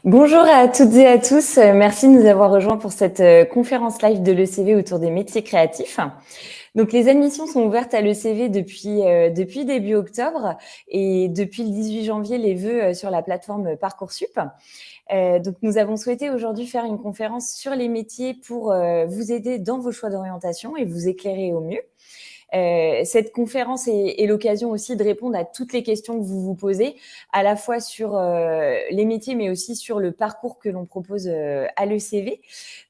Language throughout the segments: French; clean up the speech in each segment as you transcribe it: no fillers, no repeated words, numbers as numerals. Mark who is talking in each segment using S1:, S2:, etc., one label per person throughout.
S1: Bonjour à toutes et à tous. Merci de nous avoir rejoints pour cette conférence live de l'ECV autour des métiers créatifs. Donc, les admissions sont ouvertes à l'ECV depuis début octobre et depuis le 18 janvier, les vœux sur la plateforme Parcoursup. Donc, nous avons souhaité aujourd'hui faire une conférence sur les métiers pour vous aider dans vos choix d'orientation et vous éclairer au mieux. Cette conférence est l'occasion aussi de répondre à toutes les questions que vous vous posez, à la fois sur les métiers, mais aussi sur le parcours que l'on propose à l'ECV.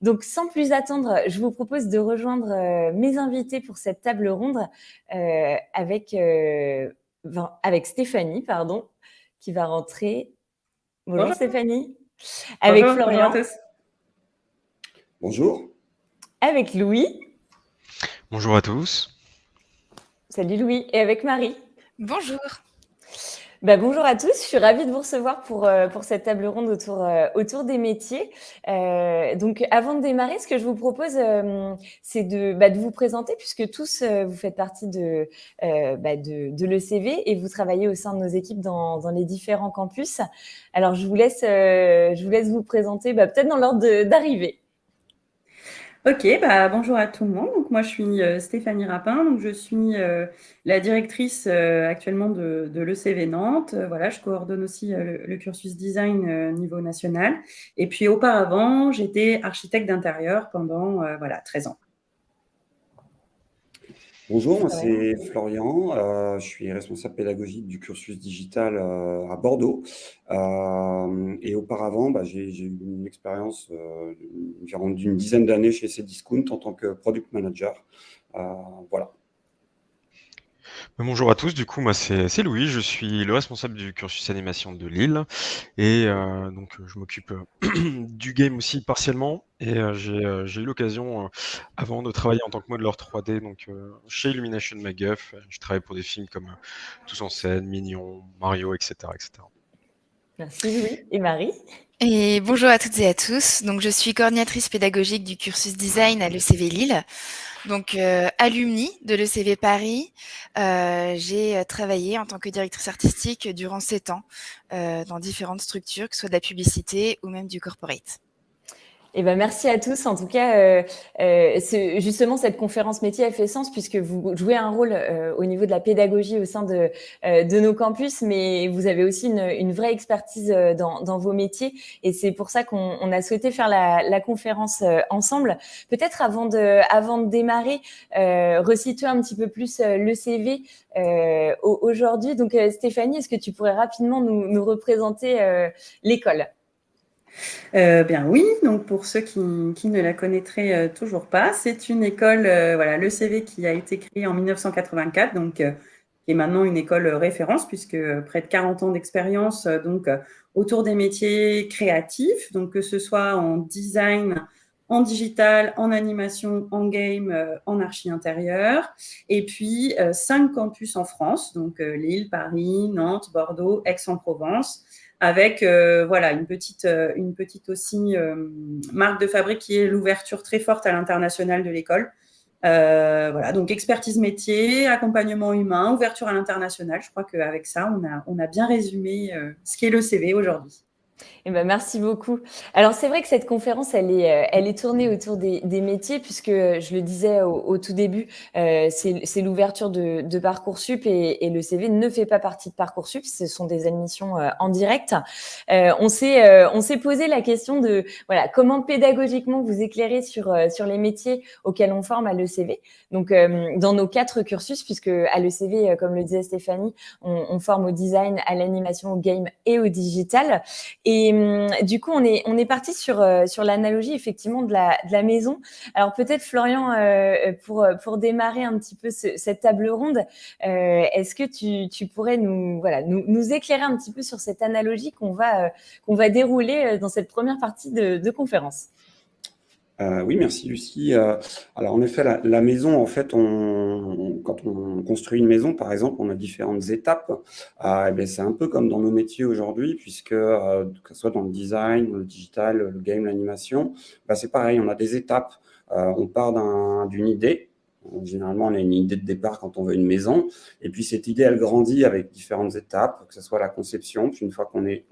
S1: Donc, sans plus attendre, je vous propose de rejoindre mes invités pour cette table ronde avec Stéphanie, qui va rentrer. Bonjour
S2: Bonjour,
S1: Stéphanie. Avec
S2: bonjour à
S1: Florian,
S2: tous.
S3: Bonjour.
S1: avec Louis.
S4: Bonjour à tous.
S1: Salut Louis. Et avec Marie.
S5: Bonjour.
S1: Bonjour à tous, je suis ravie de vous recevoir pour cette table ronde autour des métiers. Donc, avant de démarrer, ce que je vous propose, c'est de vous présenter, puisque tous, vous faites partie de l'ECV et vous travaillez au sein de nos équipes dans les différents campus. Alors, je vous laisse vous présenter peut-être dans l'ordre d'arrivée.
S2: Ok, bonjour à tout le monde. Donc, moi, je suis Stéphanie Rapin. Donc, je suis la directrice actuellement de l'ECV Nantes. Voilà, je coordonne aussi le cursus design niveau national. Et puis, auparavant, j'étais architecte d'intérieur pendant 13 ans.
S3: Bonjour, moi c'est Florian, je suis responsable pédagogique du cursus digital à Bordeaux. Et auparavant, j'ai eu une expérience environ d'une dizaine d'années chez Cdiscount en tant que product manager. Voilà.
S4: Bonjour à tous, du coup moi c'est Louis, je suis le responsable du cursus animation de Lille et donc je m'occupe du game aussi partiellement et j'ai eu l'occasion avant de travailler en tant que modeleur 3D donc chez Illumination MacGuff. Je travaille pour des films comme Tous en scène, Mignon, Mario, etc.
S1: Merci Louis. Et Marie?
S5: Et bonjour à toutes et à tous. Donc, je suis coordinatrice pédagogique du cursus design à l'ECV Lille. Donc, alumni de l'ECV Paris, j'ai travaillé en tant que directrice artistique durant 7 ans dans différentes structures, que ce soit de la publicité ou même du corporate.
S1: Merci à tous. En tout cas, justement, cette conférence métier a fait sens puisque vous jouez un rôle au niveau de la pédagogie au sein de nos campus, mais vous avez aussi une vraie expertise dans vos métiers. Et c'est pour ça qu'on a souhaité faire la conférence ensemble. Peut-être avant de démarrer, resituer un petit peu plus le CV aujourd'hui. Donc, Stéphanie, est-ce que tu pourrais rapidement nous représenter l'école ?
S2: Bien oui, donc pour ceux qui ne la connaîtraient toujours pas, c'est une école, l'ECV qui a été créée en 1984, donc qui est maintenant une école référence puisque près de 40 ans d'expérience autour des métiers créatifs, donc que ce soit en design, en digital, en animation, en game, en archi intérieur, et puis 5 campus en France, donc Lille, Paris, Nantes, Bordeaux, Aix-en-Provence, avec une petite aussi marque de fabrique qui est l'ouverture très forte à l'international de l'école. Donc expertise métier, accompagnement humain, ouverture à l'international. Je crois qu'avec ça, on a bien résumé ce qu'est le CV aujourd'hui.
S1: Merci beaucoup. Alors, c'est vrai que cette conférence, elle est tournée autour des métiers puisque, je le disais au tout début, c'est l'ouverture de Parcoursup et le CV ne fait pas partie de Parcoursup. Ce sont des admissions en direct. On s'est posé la question de comment pédagogiquement vous éclairer sur les métiers auxquels on forme à l'ECV. Donc, dans nos 4 cursus, puisque à l'ECV, comme le disait Stéphanie, on forme au design, à l'animation, au game et au digital. Et du coup, on est parti sur l'analogie effectivement de la maison. Alors peut-être Florian, pour démarrer un petit peu cette table ronde, est-ce que tu pourrais nous éclairer un petit peu sur cette analogie qu'on va dérouler dans cette première partie de conférence?
S3: Oui, merci Lucie. Alors en effet, la maison, en fait, quand on construit une maison, par exemple, on a différentes étapes. C'est un peu comme dans nos métiers aujourd'hui, puisque que ce soit dans le design, le digital, le game, l'animation, c'est pareil, on a des étapes. On part d'une idée, Généralement, on a une idée de départ quand on veut une maison. Et puis, cette idée, elle grandit avec différentes étapes, que ce soit la conception. Puis, une fois qu'on est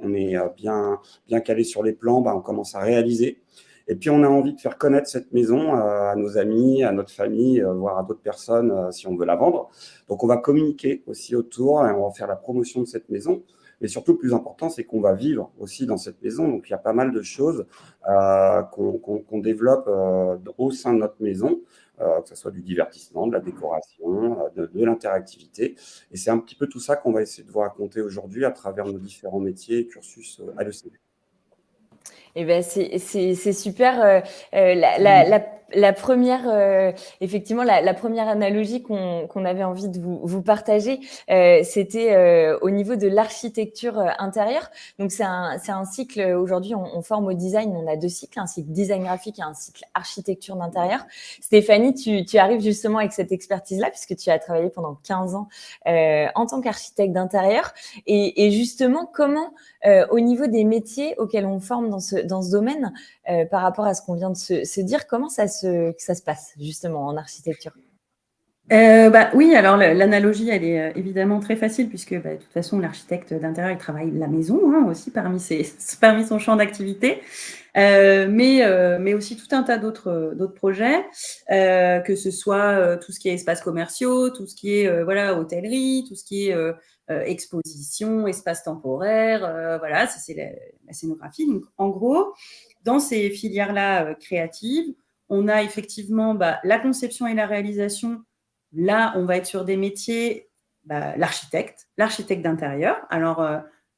S3: bien calé sur les plans, on commence à réaliser. Et puis, on a envie de faire connaître cette maison à nos amis, à notre famille, voire à d'autres personnes si on veut la vendre. Donc, on va communiquer aussi autour et on va faire la promotion de cette maison. Mais surtout, le plus important, c'est qu'on va vivre aussi dans cette maison. Donc, il y a pas mal de choses qu'on développe au sein de notre maison, que ce soit du divertissement, de la décoration, de l'interactivité. Et c'est un petit peu tout ça qu'on va essayer de vous raconter aujourd'hui à travers nos différents métiers et cursus à l'ECV.
S1: Eh ben c'est super. La première, effectivement, la première analogie qu'on avait envie de vous partager, c'était au niveau de l'architecture intérieure. Donc c'est un cycle. Aujourd'hui, on forme au design. On a 2 cycles, un cycle design graphique et un cycle architecture d'intérieur. Stéphanie, tu arrives justement avec cette expertise-là puisque tu as travaillé pendant 15 ans en tant qu'architecte d'intérieur. Et justement, comment au niveau des métiers auxquels on forme dans ce domaine, par rapport à ce qu'on vient de se dire, comment ça se passe justement en architecture?
S2: Oui, alors l'analogie, elle est évidemment très facile puisque de toute façon, l'architecte d'intérieur, il travaille la maison aussi parmi son champ d'activité, mais aussi tout un tas d'autres projets, que ce soit tout ce qui est espaces commerciaux, tout ce qui est hôtellerie, tout ce qui est exposition, espace temporaire, ça c'est la scénographie. Donc en gros, dans ces filières-là créatives, on a effectivement la conception et la réalisation. Là, on va être sur des métiers, l'architecte d'intérieur. Alors,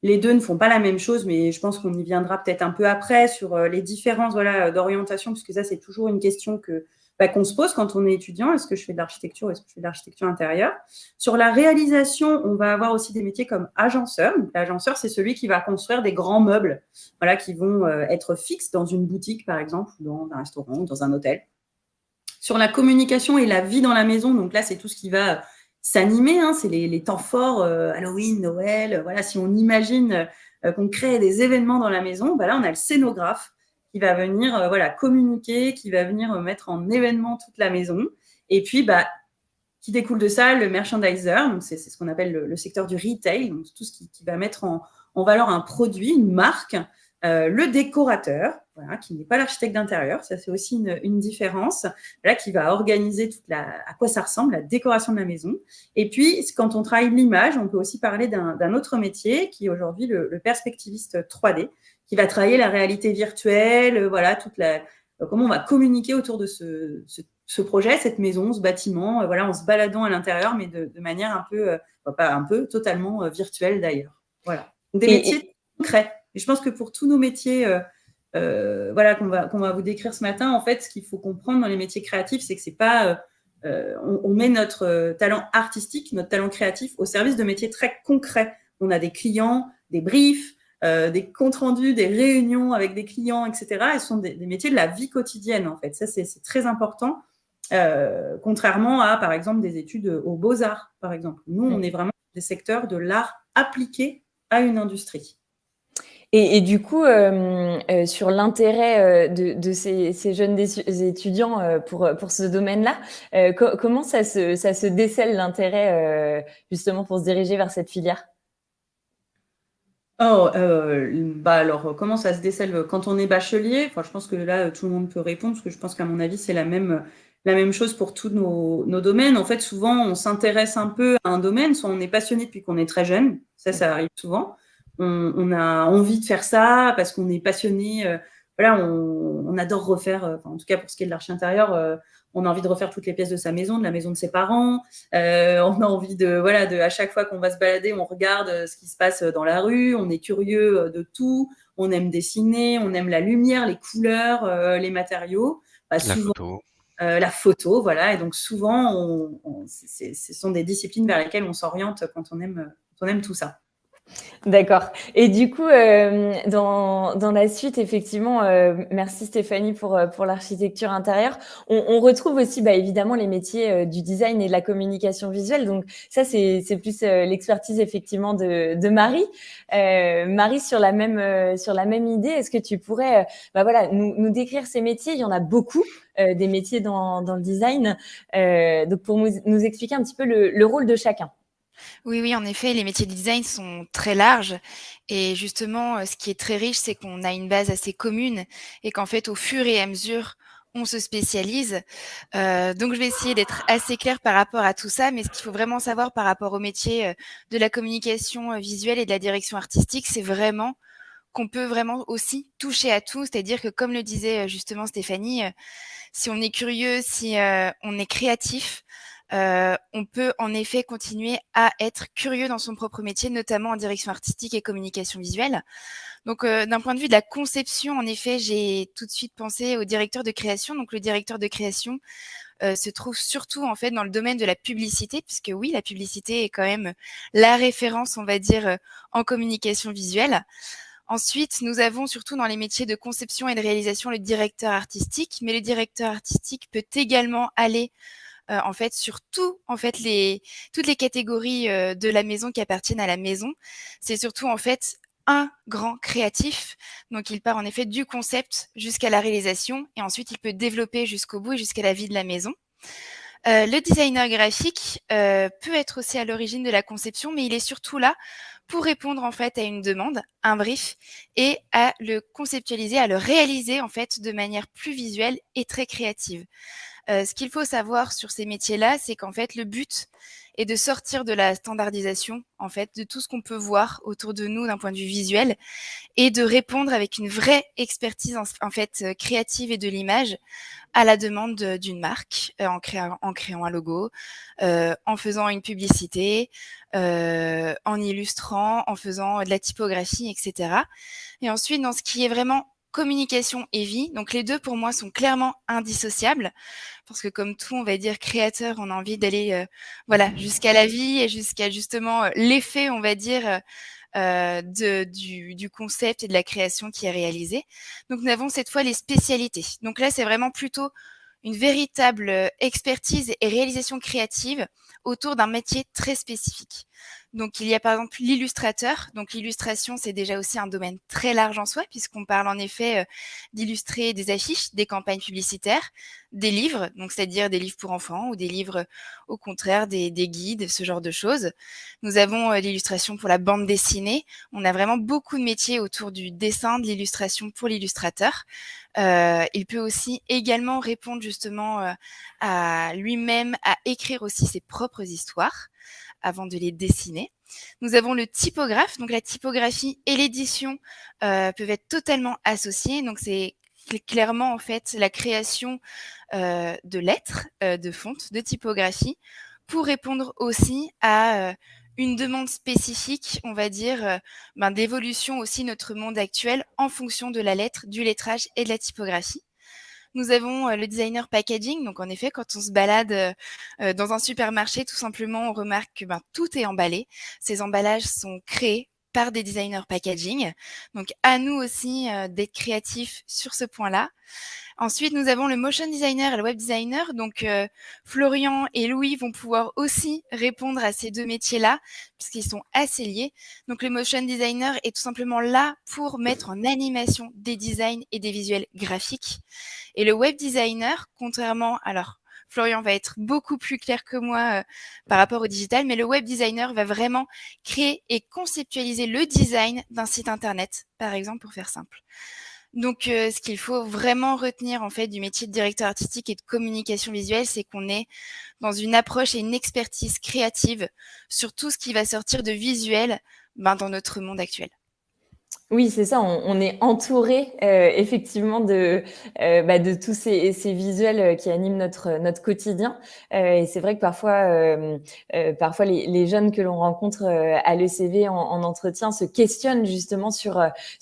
S2: les deux ne font pas la même chose, mais je pense qu'on y viendra peut-être un peu après sur les différences d'orientation, puisque ça, c'est toujours une question qu'on se pose quand on est étudiant. Est-ce que je fais de l'architecture ou est-ce que je fais de l'architecture intérieure? Sur la réalisation, on va avoir aussi des métiers comme agenceur. Donc, l'agenceur, c'est celui qui va construire des grands meubles qui vont être fixes dans une boutique, par exemple, ou dans un restaurant ou dans un hôtel. Sur la communication et la vie dans la maison, donc là, c'est tout ce qui va s'animer, c'est les temps forts, Halloween, Noël. Si on imagine qu'on crée des événements dans la maison, là, on a le scénographe qui va venir communiquer, qui va venir mettre en événement toute la maison. Et puis, qui découle de ça, le merchandiser, donc c'est ce qu'on appelle le secteur du retail, donc tout ce qui va mettre en valeur un produit, une marque. Le décorateur, qui n'est pas l'architecte d'intérieur, ça c'est aussi une différence, qui va organiser à quoi ça ressemble, la décoration de la maison. Et puis, quand on travaille l'image, on peut aussi parler d'un autre métier qui est aujourd'hui le perspectiviste 3D, qui va travailler la réalité virtuelle, comment on va communiquer autour de ce projet, cette maison, ce bâtiment, en se baladant à l'intérieur, mais de manière un peu, pas un peu, totalement virtuelle d'ailleurs. Voilà. Des métiers concrets. Et je pense que pour tous nos métiers qu'on va vous décrire ce matin, en fait, ce qu'il faut comprendre dans les métiers créatifs, c'est que c'est pas on met notre talent artistique, notre talent créatif au service de métiers très concrets. On a des clients, des briefs, des comptes rendus, des réunions avec des clients, etc. Et ce sont des métiers de la vie quotidienne, en fait. Ça, c'est très important, contrairement à, par exemple, des études aux Beaux-Arts, par exemple. Nous, on est vraiment des secteurs de l'art appliqué à une industrie.
S1: Et du coup, sur l'intérêt de ces jeunes étudiants pour ce domaine-là, comment ça se décèle l'intérêt justement pour se diriger vers cette filière?
S2: Alors, comment ça se décèle quand on est bachelier? Je pense que là, tout le monde peut répondre, parce que je pense qu'à mon avis, c'est la même chose pour tous nos domaines. En fait, souvent, on s'intéresse un peu à un domaine, soit on est passionné depuis qu'on est très jeune, ça arrive souvent. On a envie de faire ça parce qu'on est passionné. On adore refaire, en tout cas pour ce qui est de l'archi intérieur, on a envie de refaire toutes les pièces de sa maison, de la maison de ses parents. On a envie à chaque fois qu'on va se balader, on regarde ce qui se passe dans la rue, on est curieux de tout, on aime dessiner, on aime la lumière, les couleurs, les matériaux. La photo, voilà. Et donc souvent, ce sont des disciplines vers lesquelles on s'oriente quand on aime tout ça.
S1: D'accord. Et du coup, dans la suite, effectivement, merci Stéphanie pour l'architecture intérieure. On retrouve aussi, bah, évidemment, les métiers du design et de la communication visuelle. Donc ça, c'est plus l'expertise effectivement de Marie. Marie, sur la même idée, est-ce que tu pourrais, bah voilà, nous décrire ces métiers? Il y en a beaucoup. Des métiers dans le design. Donc pour nous expliquer un petit peu le rôle de chacun.
S5: Oui, oui, en effet, les métiers de design sont très larges et justement, ce qui est très riche, c'est qu'on a une base assez commune et qu'en fait, au fur et à mesure, on se spécialise. Donc je vais essayer d'être assez claire par rapport à tout ça, mais ce qu'il faut vraiment savoir par rapport au métier, de la communication, visuelle et de la direction artistique, c'est vraiment qu'on peut vraiment aussi toucher à tout. C'est-à-dire que comme le disait, justement Stéphanie, si on est curieux, si, on est créatif, on peut en effet continuer à être curieux dans son propre métier, notamment en direction artistique et communication visuelle. Donc, d'un point de vue de la conception, en effet, j'ai tout de suite pensé au directeur de création. Donc le directeur de création, se trouve surtout, en fait, dans le domaine de la publicité, puisque oui, la publicité est quand même la référence, on va dire, en communication visuelle. Ensuite, nous avons surtout dans les métiers de conception et de réalisation le directeur artistique, mais le directeur artistique peut également aller en fait, sur tout, en fait, toutes les catégories de la maison qui appartiennent à la maison. C'est surtout, en fait, un grand créatif. Donc, il part en effet du concept jusqu'à la réalisation et ensuite il peut développer jusqu'au bout et jusqu'à la vie de la maison. Le designer graphique peut être aussi à l'origine de la conception, mais il est surtout là pour répondre en fait à une demande, un brief, et à le conceptualiser, à le réaliser en fait de manière plus visuelle et très créative. Ce qu'il faut savoir sur ces métiers-là, c'est qu'en fait, le but est de sortir de la standardisation, en fait, de tout ce qu'on peut voir autour de nous d'un point de vue visuel et de répondre avec une vraie expertise en fait, créative et de l'image à la demande d'une marque, en créant un logo, en faisant une publicité, en illustrant, en faisant de la typographie et cetera. Et ensuite, dans ce qui est vraiment communication et vie, donc les 2 pour moi sont clairement indissociables parce que comme tout, on va dire créateur, on a envie d'aller, voilà, jusqu'à la vie et jusqu'à justement, l'effet, on va dire, du concept et de la création qui est réalisée. Donc nous avons cette fois les spécialités. Donc là, c'est vraiment plutôt une véritable, expertise et réalisation créative autour d'un métier très spécifique. Donc il y a par exemple l'illustrateur. Donc l'illustration, c'est déjà aussi un domaine très large en soi puisqu'on parle en effet, d'illustrer des affiches, des campagnes publicitaires, des livres, donc c'est-à-dire des livres pour enfants ou des livres, au contraire des guides, ce genre de choses. Nous avons, l'illustration pour la bande dessinée. On a vraiment beaucoup de métiers autour du dessin, de l'illustration pour l'illustrateur. Il peut aussi également répondre justement, à lui-même, à écrire aussi ses propres histoires avant de les dessiner. Nous avons le typographe, donc la typographie et l'édition, peuvent être totalement associées. Donc c'est clairement en fait la création, de lettres, de fonte, de typographie pour répondre aussi à, une demande spécifique, on va dire, d'évolution aussi de notre monde actuel en fonction de la lettre, du lettrage et de la typographie. Nous avons, le designer packaging, donc en effet, quand on se balade, dans un supermarché, tout simplement, on remarque que, tout est emballé. Ces emballages sont créés par des designers packaging. Donc à nous aussi, d'être créatifs sur ce point-là. Ensuite, nous avons le motion designer et le web designer. Donc, Florian et Louis vont pouvoir aussi répondre à ces 2 métiers-là, puisqu'ils sont assez liés. Donc, le motion designer est tout simplement là pour mettre en animation des designs et des visuels graphiques. Et le web designer, contrairement, alors, Florian va être beaucoup plus clair que moi par rapport au digital, mais le web designer va vraiment créer et conceptualiser le design d'un site internet, par exemple, pour faire simple. Donc, ce qu'il faut vraiment retenir en fait du métier de directeur artistique et de communication visuelle, c'est qu'on est dans une approche et une expertise créative sur tout ce qui va sortir de visuel, dans notre monde actuel.
S1: Oui, c'est ça, on est entouré effectivement de tous ces visuels qui animent notre quotidien. Et c'est vrai que parfois les jeunes que l'on rencontre à l'ECV en entretien se questionnent justement sur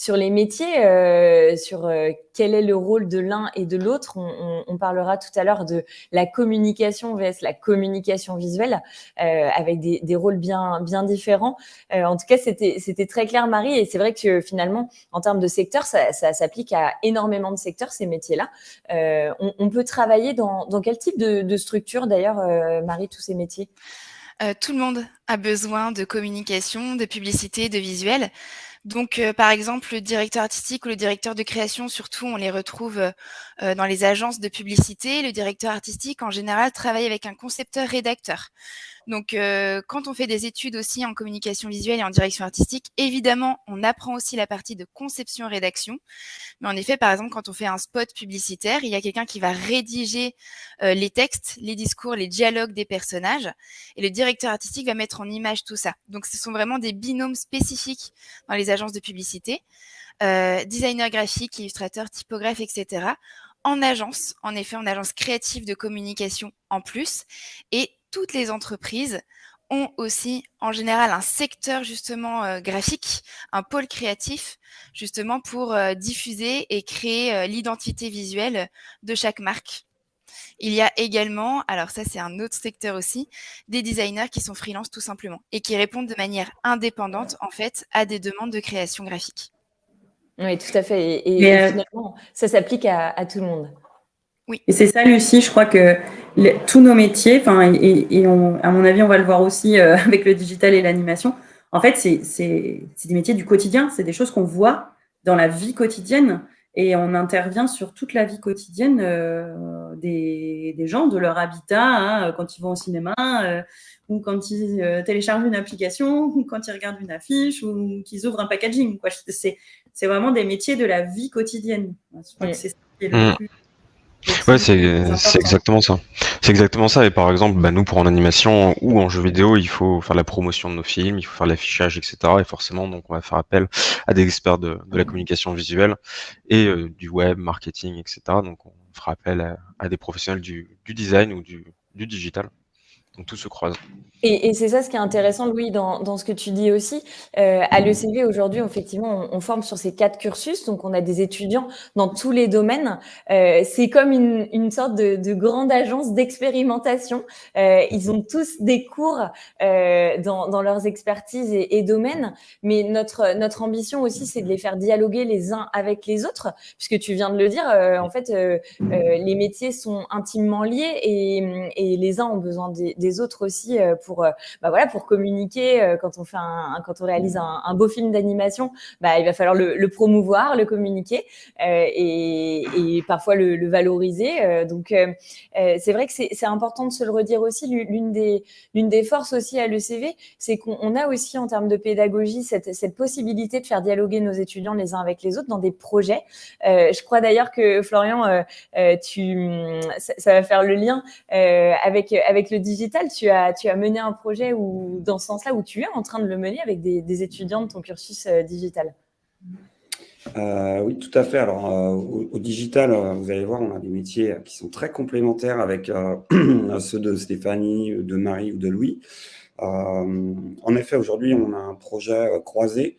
S1: les métiers, sur quel est le rôle de l'un et de l'autre. On parlera tout à l'heure de la communication vs la communication visuelle, avec des rôles bien différents. En tout cas, c'était très clair, Marie, et c'est vrai que finalement, en termes de secteur, ça s'applique à énormément de secteurs, ces métiers-là. On peut travailler dans quel type de structure, d'ailleurs, Marie, tous ces métiers?
S5: Tout le monde a besoin de communication, de publicité, de visuel. Donc, par exemple, le directeur artistique ou le directeur de création, surtout, on les retrouve dans les agences de publicité. Le directeur artistique, en général, travaille avec un concepteur-rédacteur. Donc, quand on fait des études aussi en communication visuelle et en direction artistique, évidemment, on apprend aussi la partie de conception-rédaction. Mais en effet, par exemple, quand on fait un spot publicitaire, il y a quelqu'un qui va rédiger les textes, les discours, les dialogues des personnages, et le directeur artistique va mettre en image tout ça. Donc, ce sont vraiment des binômes spécifiques dans les agences de publicité. Designer graphique, illustrateur, typographe, etc. En agence, en effet, en agence créative de communication en plus. Et toutes les entreprises ont aussi en général un secteur justement graphique, un pôle créatif justement pour diffuser et créer l'identité visuelle de chaque marque. Il y a également, alors ça c'est un autre secteur aussi, des designers qui sont freelance tout simplement et qui répondent de manière indépendante en fait à des demandes de création graphique.
S1: Oui, tout à fait. Et finalement, ça s'applique à tout le monde.
S5: Oui.
S2: Et c'est ça, Lucie, je crois que tous nos métiers, à mon avis, on va le voir aussi avec le digital et l'animation, en fait, c'est des métiers du quotidien, c'est des choses qu'on voit dans la vie quotidienne et on intervient sur toute la vie quotidienne des gens, de leur habitat, hein, quand ils vont au cinéma, ou quand ils téléchargent une application, ou quand ils regardent une affiche, ou qu'ils ouvrent un packaging. C'est vraiment des métiers de la vie quotidienne. Je crois que c'est ça qui est le plus...
S4: Ouais, c'est exactement ça. C'est exactement ça. Et par exemple, nous, pour en animation ou en jeu vidéo, il faut faire la promotion de nos films, il faut faire l'affichage, etc. Et forcément, donc, on va faire appel à des experts de la communication visuelle et du web, marketing, etc. Donc, on fera appel à des professionnels du design ou du digital. Donc, tout se croise.
S1: Et c'est ça ce qui est intéressant, Louis, dans ce que tu dis aussi. À l'ECV, aujourd'hui, effectivement, on forme sur ces 4 cursus. Donc, on a des étudiants dans tous les domaines. C'est comme une sorte de grande agence d'expérimentation. Ils ont tous des cours dans leurs expertises et domaines. Mais notre ambition aussi, c'est de les faire dialoguer les uns avec les autres. Puisque tu viens de le dire, en fait, les métiers sont intimement liés et les uns ont besoin des autres aussi pour communiquer. Quand on réalise un beau film d'animation, il va falloir le promouvoir, le communiquer et parfois le valoriser. Donc c'est vrai que c'est important de se le redire aussi. L'une des forces aussi à l'ECV, c'est qu'on a aussi en termes de pédagogie cette possibilité de faire dialoguer nos étudiants les uns avec les autres dans des projets. Je crois d'ailleurs que Florian, ça va faire le lien avec le digital. Tu as mené un projet dans ce sens-là, où tu es en train de le mener avec des étudiants de ton cursus digital.
S3: Oui, tout à fait. Alors, au digital, vous allez voir, on a des métiers qui sont très complémentaires avec ceux de Stéphanie, de Marie ou de Louis. En effet, aujourd'hui, on a un projet croisé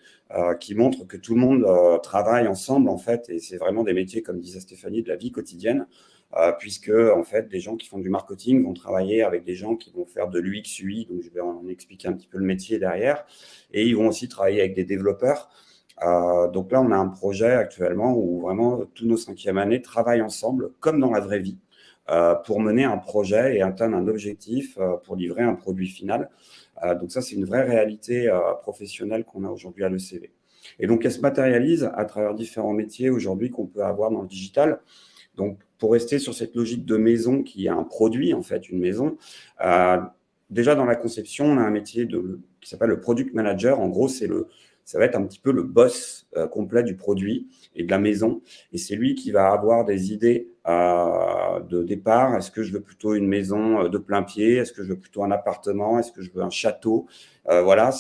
S3: qui montre que tout le monde travaille ensemble, en fait, et c'est vraiment des métiers, comme disait Stéphanie, de la vie quotidienne, puisque, en fait, des gens qui font du marketing vont travailler avec des gens qui vont faire de l'UX, UI, donc je vais en expliquer un petit peu le métier derrière, et ils vont aussi travailler avec des développeurs. Donc là, on a un projet actuellement où vraiment tous nos 5e années travaillent ensemble, comme dans la vraie vie, pour mener un projet et atteindre un objectif pour livrer un produit final. Donc ça, c'est une vraie réalité professionnelle qu'on a aujourd'hui à l'ECV. Et donc, elle se matérialise à travers différents métiers aujourd'hui qu'on peut avoir dans le digital. Donc, pour rester sur cette logique de maison qui est un produit, en fait, une maison, déjà dans la conception, on a un métier qui s'appelle le product manager. En gros, ça va être un petit peu le boss complet du produit et de la maison. Et c'est lui qui va avoir des idées de départ. Est-ce que je veux plutôt une maison de plein pied? Est-ce que je veux plutôt un appartement? Est-ce que je veux un château? Voilà,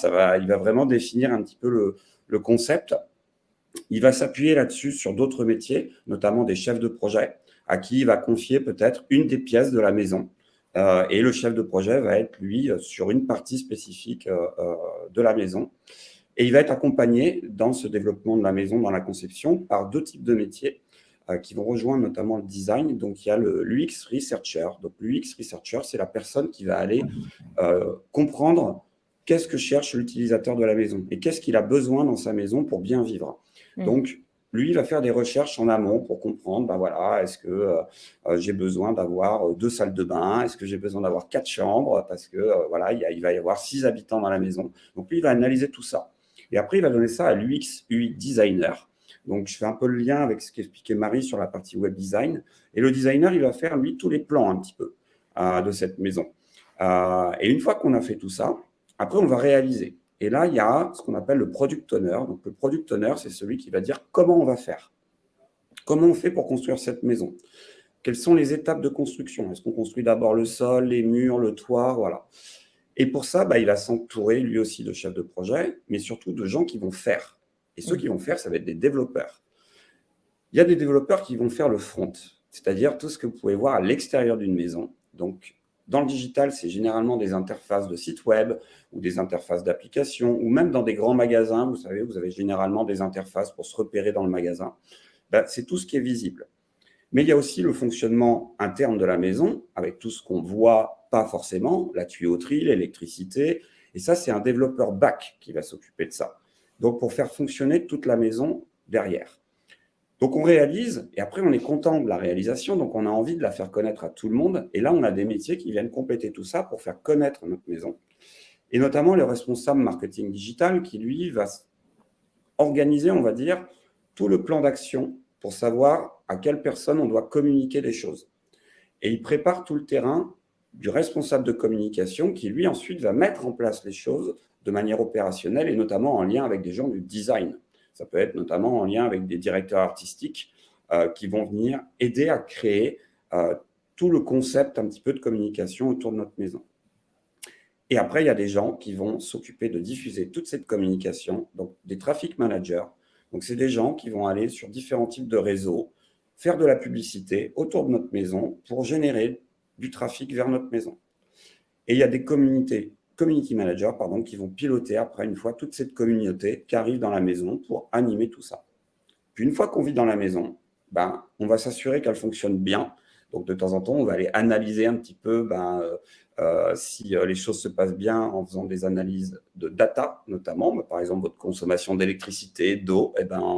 S3: il va vraiment définir un petit peu le concept. il va s'appuyer là-dessus sur d'autres métiers, notamment des chefs de projet, à qui il va confier peut-être une des pièces de la maison. Et le chef de projet va être, lui, sur une partie spécifique de la maison. Et il va être accompagné dans ce développement de la maison, dans la conception, par deux types de métiers qui vont rejoindre notamment le design. Donc, il y a le l'UX Researcher. Donc, l'UX Researcher, c'est la personne qui va aller comprendre qu'est-ce que cherche l'utilisateur de la maison et qu'est-ce qu'il a besoin dans sa maison pour bien vivre. Donc, lui, il va faire des recherches en amont pour comprendre, ben voilà, est-ce que j'ai besoin d'avoir 2 salles de bain? Est-ce que j'ai besoin d'avoir 4 chambres? Parce que voilà, il va y avoir 6 habitants dans la maison. Donc, lui, il va analyser tout ça. Et après, il va donner ça à l'UX UI designer. Donc, je fais un peu le lien avec ce qu'expliquait Marie sur la partie web design. Et le designer, il va faire, lui, tous les plans un petit peu de cette maison. Et une fois qu'on a fait tout ça, après, on va réaliser. Et là, il y a ce qu'on appelle le product owner. Donc, le product owner, c'est celui qui va dire comment on va faire. Comment on fait pour construire cette maison? Quelles sont les étapes de construction? Est-ce qu'on construit d'abord le sol, les murs, le toit? Voilà. Et pour ça, il va s'entourer lui aussi de chefs de projet, mais surtout de gens qui vont faire. Et ceux qui vont faire, ça va être des développeurs. Il y a des développeurs qui vont faire le front, c'est-à-dire tout ce que vous pouvez voir à l'extérieur d'une maison. Donc, dans le digital, c'est généralement des interfaces de sites web ou des interfaces d'applications, ou même dans des grands magasins, vous savez, vous avez généralement des interfaces pour se repérer dans le magasin. C'est tout ce qui est visible. Mais il y a aussi le fonctionnement interne de la maison, avec tout ce qu'on ne voit pas forcément, la tuyauterie, l'électricité. Et ça, c'est un développeur back qui va s'occuper de ça. Donc, pour faire fonctionner toute la maison derrière. Donc, on réalise, et après, on est content de la réalisation, donc on a envie de la faire connaître à tout le monde. Et là, on a des métiers qui viennent compléter tout ça pour faire connaître notre maison. Et notamment le responsable marketing digital qui, lui, va organiser, on va dire, tout le plan d'action pour savoir à quelle personne on doit communiquer des choses. Et il prépare tout le terrain du responsable de communication qui, lui, ensuite, va mettre en place les choses de manière opérationnelle et notamment en lien avec des gens du design. Ça peut être notamment en lien avec des directeurs artistiques qui vont venir aider à créer tout le concept un petit peu de communication autour de notre maison. Et après, il y a des gens qui vont s'occuper de diffuser toute cette communication, donc des traffic managers. Donc, c'est des gens qui vont aller sur différents types de réseaux, faire de la publicité autour de notre maison pour générer du trafic vers notre maison. Et il y a des community managers qui vont piloter après, une fois, toute cette communauté qui arrive dans la maison pour animer tout ça. Puis, une fois qu'on vit dans la maison, on va s'assurer qu'elle fonctionne bien. Donc, de temps en temps, on va aller analyser un petit peu si les choses se passent bien en faisant des analyses de data, notamment. Par exemple, votre consommation d'électricité, d'eau,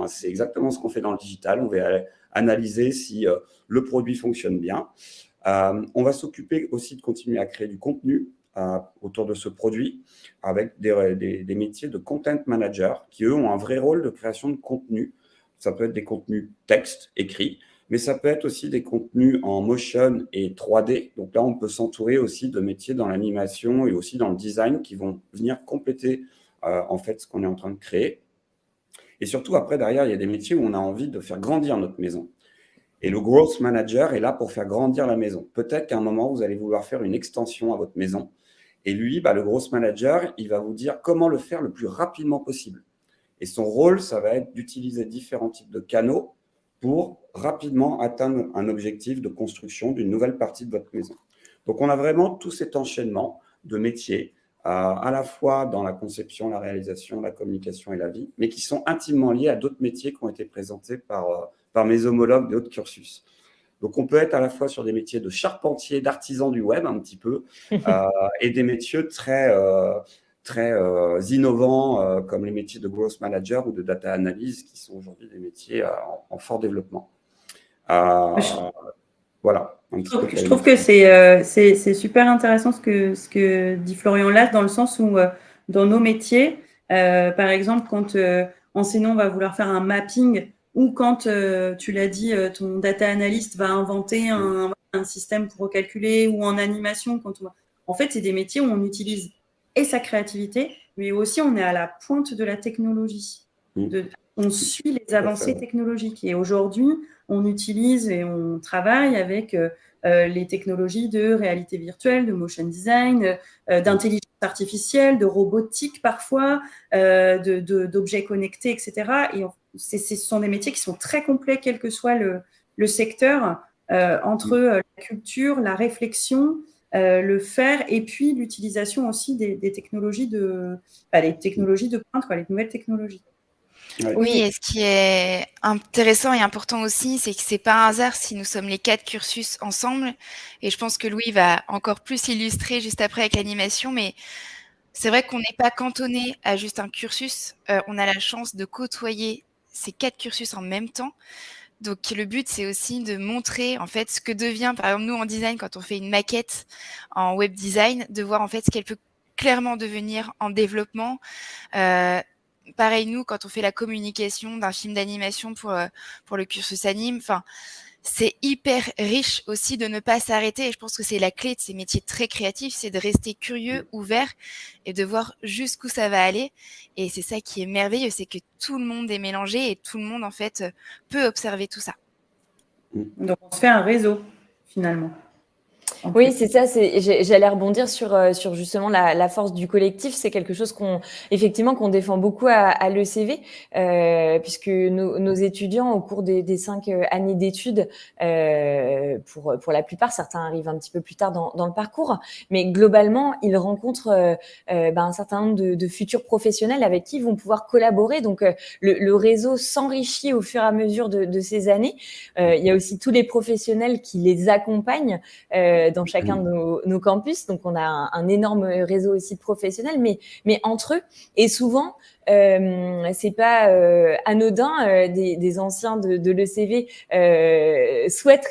S3: c'est exactement ce qu'on fait dans le digital. On va aller analyser si le produit fonctionne bien. On va s'occuper aussi de continuer à créer du contenu autour de ce produit avec des métiers de content manager qui, eux, ont un vrai rôle de création de contenu. Ça peut être des contenus texte, écrits, mais ça peut être aussi des contenus en motion et 3D. Donc là, on peut s'entourer aussi de métiers dans l'animation et aussi dans le design qui vont venir compléter en fait ce qu'on est en train de créer. Et surtout, après, derrière, il y a des métiers où on a envie de faire grandir notre maison. Et le growth manager est là pour faire grandir la maison. Peut-être qu'à un moment, vous allez vouloir faire une extension à votre maison. Et lui, le growth manager, il va vous dire comment le faire le plus rapidement possible. Et son rôle, ça va être d'utiliser différents types de canaux pour rapidement atteindre un objectif de construction d'une nouvelle partie de votre maison. Donc, on a vraiment tout cet enchaînement de métiers, à la fois dans la conception, la réalisation, la communication et la vie, mais qui sont intimement liés à d'autres métiers qui ont été présentés par mes homologues d'autres cursus. Donc, on peut être à la fois sur des métiers de charpentier, d'artisan du web un petit peu, et des métiers très innovants comme les métiers de growth manager ou de data analyse qui sont aujourd'hui des métiers en fort développement. Voilà.
S2: Je trouve que c'est super intéressant ce que dit Florian là, dans le sens où dans nos métiers, par exemple, quand enseignant va vouloir faire un mapping ou quand, tu l'as dit, ton data analyst va inventer un système pour recalculer ou en animation, en fait, c'est des métiers où on utilise et sa créativité, mais aussi on est à la pointe de la technologie. On suit les avancées technologiques. Et aujourd'hui, on utilise et on travaille avec les technologies de réalité virtuelle, de motion design, d'intelligence artificielle, de robotique parfois, d'objets connectés, etc. Et ce sont des métiers qui sont très complets, quel que soit le secteur, entre la culture, la réflexion, le faire, et puis l'utilisation aussi des technologies les technologies de pointe, les nouvelles technologies.
S3: Ouais.
S5: Oui, et ce qui est intéressant et important aussi, c'est que c'est pas un hasard si nous sommes les 4 cursus ensemble. Et je pense que Louis va encore plus illustrer juste après avec l'animation, mais c'est vrai qu'on n'est pas cantonné à juste un cursus. On a la chance de côtoyer ces 4 cursus en même temps. Donc le but, c'est aussi de montrer en fait ce que devient, par exemple, nous en design, quand on fait une maquette en web design, de voir en fait ce qu'elle peut clairement devenir en développement. Pareil, nous, quand on fait la communication d'un film d'animation pour le cursus anime, enfin, c'est hyper riche aussi de ne pas s'arrêter. Et je pense que c'est la clé de ces métiers très créatifs, c'est de rester curieux, ouvert et de voir jusqu'où ça va aller. Et c'est ça qui est merveilleux, c'est que tout le monde est mélangé et tout le monde, en fait, peut observer tout ça.
S2: Donc, on se fait un réseau, finalement.
S1: Oui, c'est ça. J'allais rebondir sur justement la force du collectif. C'est quelque chose qu'on défend beaucoup à l'ECV, puisque nos étudiants, au cours des 5 années d'études, pour la plupart, certains arrivent un petit peu plus tard dans le parcours, mais globalement, ils rencontrent un certain nombre de futurs professionnels avec qui ils vont pouvoir collaborer. Donc, le réseau s'enrichit au fur et à mesure de ces années. Il y a aussi tous les professionnels qui les accompagnent dans chacun de nos campus. Donc, on a un énorme réseau aussi de professionnels, mais entre eux. Et souvent, c'est pas anodin. Des anciens de l'ECV souhaitent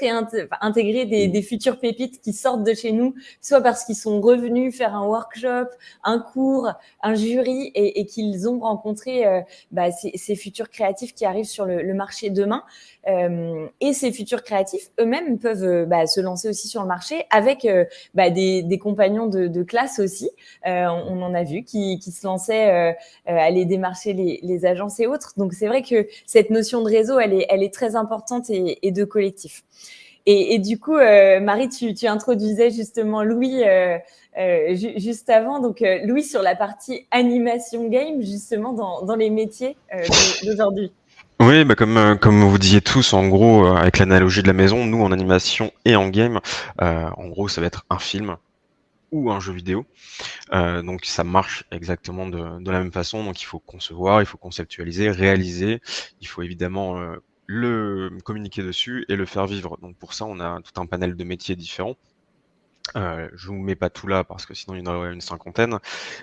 S1: intégrer des futures pépites qui sortent de chez nous, soit parce qu'ils sont revenus faire un workshop, un cours, un jury, et qu'ils ont rencontré ces futurs créatifs qui arrivent sur le marché demain. Et ces futurs créatifs eux-mêmes peuvent se lancer aussi sur le marché avec des compagnons de classe aussi. On en a vu qui se lançaient à aller démarcher les agences et autres. Donc c'est vrai que cette notion de réseau, elle est très importante et de collectif. Et du coup, Marie, tu introduisais justement Louis juste avant. Donc Louis sur la partie animation game, justement dans les métiers d'aujourd'hui.
S4: Oui, comme vous disiez tous, en gros, avec l'analogie de la maison, nous en animation et en game, en gros, ça va être un film ou un jeu vidéo. Donc ça marche exactement de la même façon. Donc il faut concevoir, il faut conceptualiser, réaliser. Il faut évidemment le communiquer dessus et le faire vivre. Donc pour ça, on a tout un panel de métiers différents. Je vous mets pas tout là parce que sinon il y en aurait une cinquantaine,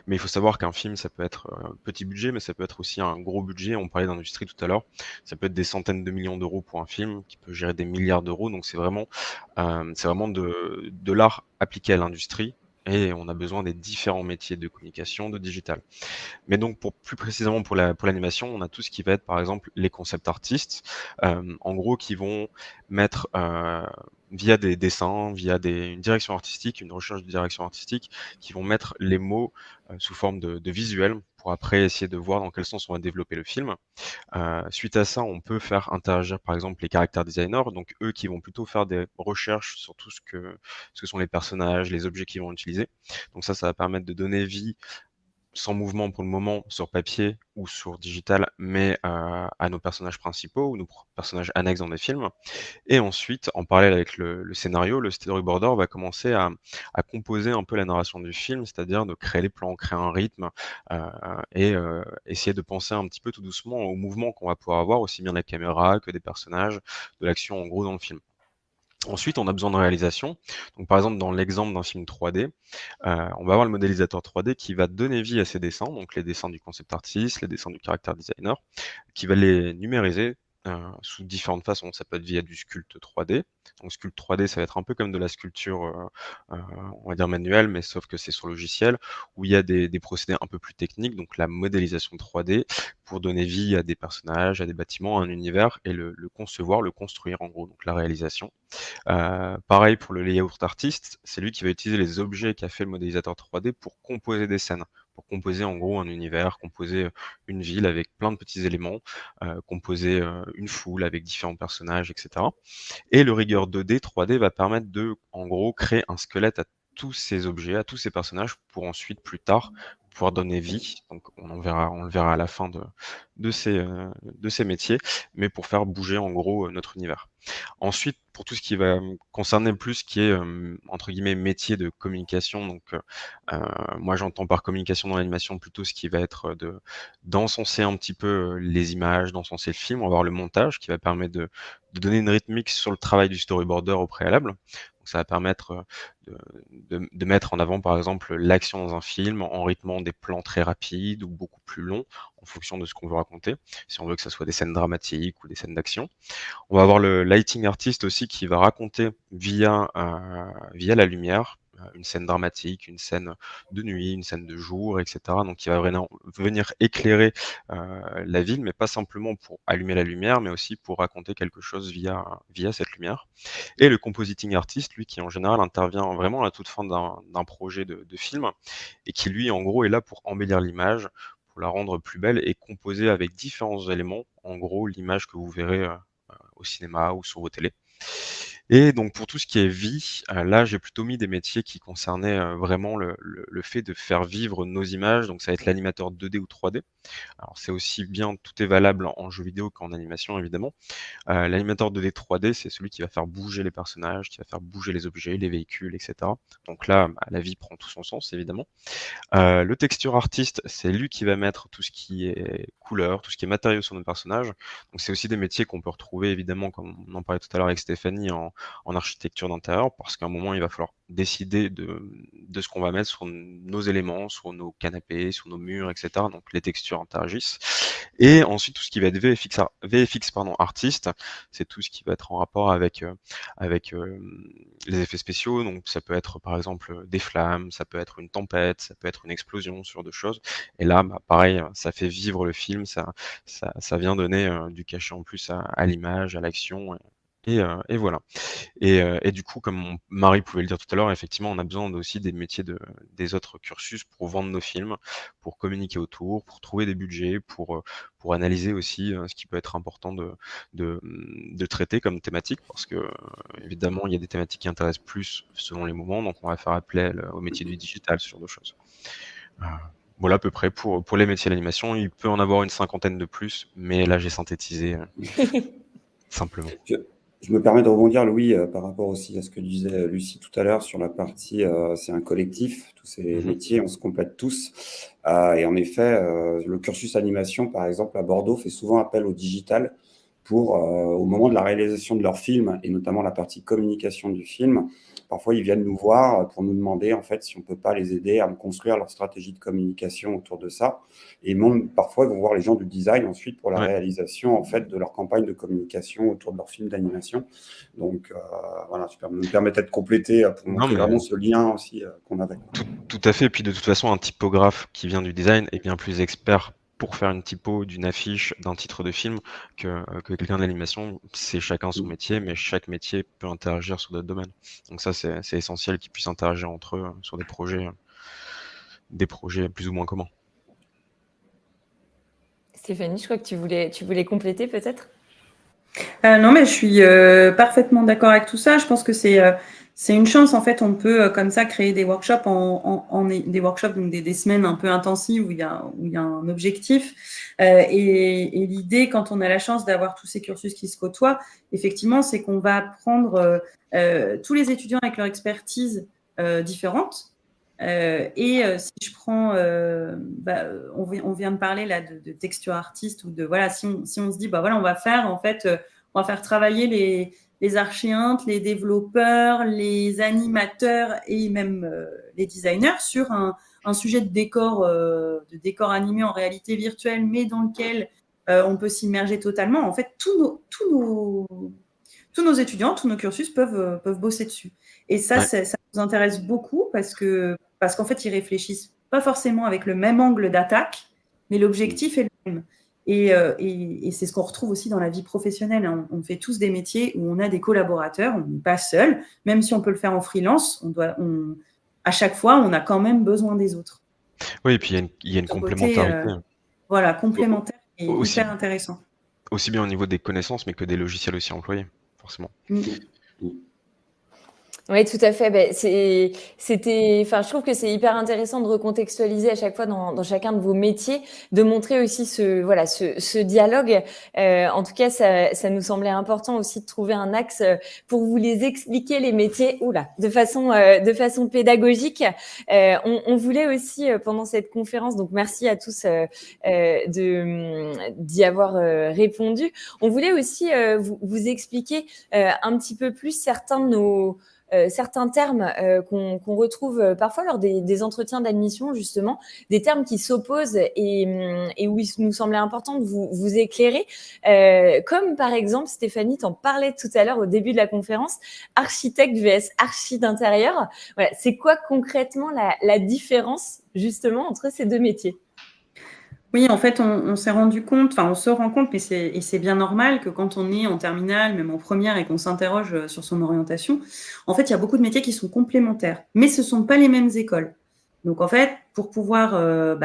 S4: mais il faut savoir qu'un film, ça peut être petit budget, mais ça peut être aussi un gros budget. On parlait d'industrie tout à l'heure, ça peut être des centaines de millions d'euros pour un film qui peut gérer des milliards d'euros. Donc c'est vraiment de l'art appliqué à l'industrie. Et on a besoin des différents métiers de communication, de digital. Mais donc, plus précisément pour l'animation, on a tout ce qui va être, par exemple, les concept artistes, en gros, qui vont mettre via des dessins, via une direction artistique, une recherche de direction artistique, qui vont mettre les mots sous forme de visuels pour après essayer de voir dans quel sens on va développer le film. Suite à ça, on peut faire interagir par exemple les caractère designers, donc eux qui vont plutôt faire des recherches sur tout ce que sont les personnages, les objets qu'ils vont utiliser. Donc ça va permettre de donner vie sans mouvement pour le moment sur papier ou sur digital, mais à nos personnages principaux ou nos personnages annexes dans des films. Et ensuite, en parallèle avec le scénario, le storyboarder va commencer à composer un peu la narration du film, c'est-à-dire de créer les plans, créer un rythme et essayer de penser un petit peu tout doucement au mouvement qu'on va pouvoir avoir, aussi bien de la caméra que des personnages, de l'action en gros dans le film. Ensuite, on a besoin de réalisation. Donc, par exemple, dans l'exemple d'un film 3D, on va avoir le modélisateur 3D qui va donner vie à ces dessins, donc les dessins du concept artist, les dessins du character designer, qui va les numériser sous différentes façons. Ça peut être via du sculpte 3D. Donc, sculpte 3D, ça va être un peu comme de la sculpture, on va dire manuelle, mais sauf que c'est sur logiciel, où il y a des procédés un peu plus techniques, donc la modélisation 3D, pour donner vie à des personnages, à des bâtiments, à un univers, et le concevoir, le construire en gros, donc la réalisation. Pareil pour le layout artiste, c'est lui qui va utiliser les objets qu'a fait le modélisateur 3D pour composer des scènes, pour composer en gros un univers, composer une ville avec plein de petits éléments, composer une foule avec différents personnages, etc. Et le rigueur 2D, 3D va permettre de, en gros, créer un squelette tous ces objets, à tous ces personnages pour ensuite, plus tard, pouvoir donner vie. Donc on le verra à la fin de ces métiers, mais pour faire bouger en gros notre univers. Ensuite, pour tout ce qui va concerner plus ce qui est entre guillemets métier de communication, donc moi j'entends par communication dans l'animation plutôt ce qui va être d'encenser un petit peu les images, d'encenser le film. On va avoir le montage qui va permettre de donner une rythmique sur le travail du storyboarder au préalable. Donc ça va permettre de mettre en avant par exemple l'action dans un film en rythmant des plans très rapides ou beaucoup plus longs en fonction de ce qu'on veut raconter, si on veut que ça soit des scènes dramatiques ou des scènes d'action. On va avoir le lighting artist aussi qui va raconter via la lumière une scène dramatique, une scène de nuit, une scène de jour, etc. Donc qui va vraiment venir éclairer la ville, mais pas simplement pour allumer la lumière, mais aussi pour raconter quelque chose via cette lumière. Et le compositing artist, lui, qui en général intervient vraiment à la toute fin d'un projet de film, et qui lui, en gros, est là pour embellir l'image, pour la rendre plus belle et composer avec différents éléments, en gros, l'image que vous verrez au cinéma ou sur vos télés. Et donc pour tout ce qui est vie, là j'ai plutôt mis des métiers qui concernaient vraiment le fait de faire vivre nos images, donc ça va être l'animateur 2D ou 3D. Alors c'est aussi bien, tout est valable en jeu vidéo qu'en animation évidemment. L'animateur 2D 3D, c'est celui qui va faire bouger les personnages, qui va faire bouger les objets, les véhicules, etc. Donc là, la vie prend tout son sens évidemment. Le texture artist, c'est lui qui va mettre tout ce qui est couleur, tout ce qui est matériaux sur nos personnages. Donc c'est aussi des métiers qu'on peut retrouver évidemment, comme on en parlait tout à l'heure avec Stéphanie, en architecture d'intérieur, parce qu'à un moment il va falloir décider de ce qu'on va mettre sur nos éléments, sur nos canapés, sur nos murs, etc. Donc les textures interagissent. Et ensuite tout ce qui va être VFX artiste, c'est tout ce qui va être en rapport avec les effets spéciaux. Donc ça peut être par exemple des flammes, ça peut être une tempête, ça peut être une explosion, ce genre de choses. Et là, pareil, ça fait vivre le film, ça vient donner du cachet en plus à l'image, à l'action. Et voilà. Et du coup, comme Marie pouvait le dire tout à l'heure, effectivement, on a besoin aussi des métiers des autres cursus pour vendre nos films, pour communiquer autour, pour trouver des budgets, pour analyser aussi ce qui peut être important de traiter comme thématique, parce que évidemment, il y a des thématiques qui intéressent plus selon les moments, donc on va faire appel au métier du digital, ce genre de choses. Voilà à peu près pour les métiers de l'animation. Il peut en avoir une 50aine de plus, mais là j'ai synthétisé simplement.
S3: Je me permets de rebondir, Louis, par rapport aussi à ce que disait Lucie tout à l'heure sur la partie, c'est un collectif, tous ces métiers, on se complète tous. Et en effet, le cursus animation, par exemple, à Bordeaux, fait souvent appel au digital pour, au moment de la réalisation de leur film, et notamment la partie communication du film, parfois ils viennent nous voir pour nous demander en fait si on ne peut pas les aider à construire leur stratégie de communication autour de ça. Et même, parfois ils vont voir les gens du design ensuite pour la réalisation en fait de leur campagne de communication autour de leur film d'animation. Donc voilà, je me permettais de compléter pour montrer vraiment ce lien aussi qu'on avait.
S4: Tout à fait. Et puis de toute façon, un typographe qui vient du design est bien plus expert pour faire une typo d'une affiche, d'un titre de film que quelqu'un d'animation. C'est chacun son métier, mais chaque métier peut interagir sur d'autres domaines. Donc ça, c'est essentiel qu'ils puissent interagir entre eux sur des projets plus ou moins communs.
S1: Stéphanie, je crois que tu voulais compléter peut-être ?
S2: Non, mais je suis parfaitement d'accord avec tout ça. Je pense que c'est une chance. En fait, on peut comme ça créer des workshops des workshops, donc des semaines un peu intensives où il y a un objectif. Et l'idée, quand on a la chance d'avoir tous ces cursus qui se côtoient, effectivement, c'est qu'on va prendre tous les étudiants avec leur expertise différente. Si je prends, on vient de parler là de texture artiste ou de voilà, si on se dit on va faire en fait, on va faire travailler les archéintes, les développeurs, les animateurs et même les designers sur un sujet de décor animé en réalité virtuelle, mais dans lequel on peut s'immerger totalement. En fait, tous nos étudiants, tous nos cursus peuvent bosser dessus. Et ça nous intéresse beaucoup parce qu'en fait, ils réfléchissent pas forcément avec le même angle d'attaque, mais l'objectif est le même. Et c'est ce qu'on retrouve aussi dans la vie professionnelle. On fait tous des métiers où on a des collaborateurs, on n'est pas seul. Même si on peut le faire en freelance, à chaque fois, on a quand même besoin des autres.
S4: Oui, et puis il y a une complémentarité.
S2: Complémentaire et hyper intéressant.
S4: Aussi bien au niveau des connaissances, mais que des logiciels aussi employés, forcément.
S1: Oui, tout à fait. Enfin, je trouve que c'est hyper intéressant de recontextualiser à chaque fois dans chacun de vos métiers, de montrer aussi ce dialogue. En tout cas, ça nous semblait important aussi de trouver un axe pour vous les expliquer les métiers, de façon pédagogique. On voulait aussi pendant cette conférence, donc merci à tous d'y avoir répondu. On voulait aussi vous expliquer un petit peu plus certains termes qu'on retrouve parfois lors des entretiens d'admission, justement, des termes qui s'opposent et où il nous semblait important de vous éclairer, comme par exemple, Stéphanie t'en parlait tout à l'heure au début de la conférence, architecte vs archi d'intérieur. Voilà, c'est quoi concrètement la différence justement entre ces deux métiers?
S2: Oui, en fait, on s'est rendu compte, enfin, on se rend compte, mais c'est bien normal que quand on est en terminale, même en première, et qu'on s'interroge sur son orientation, en fait, il y a beaucoup de métiers qui sont complémentaires, mais ce ne sont pas les mêmes écoles. Donc, en fait, pour pouvoir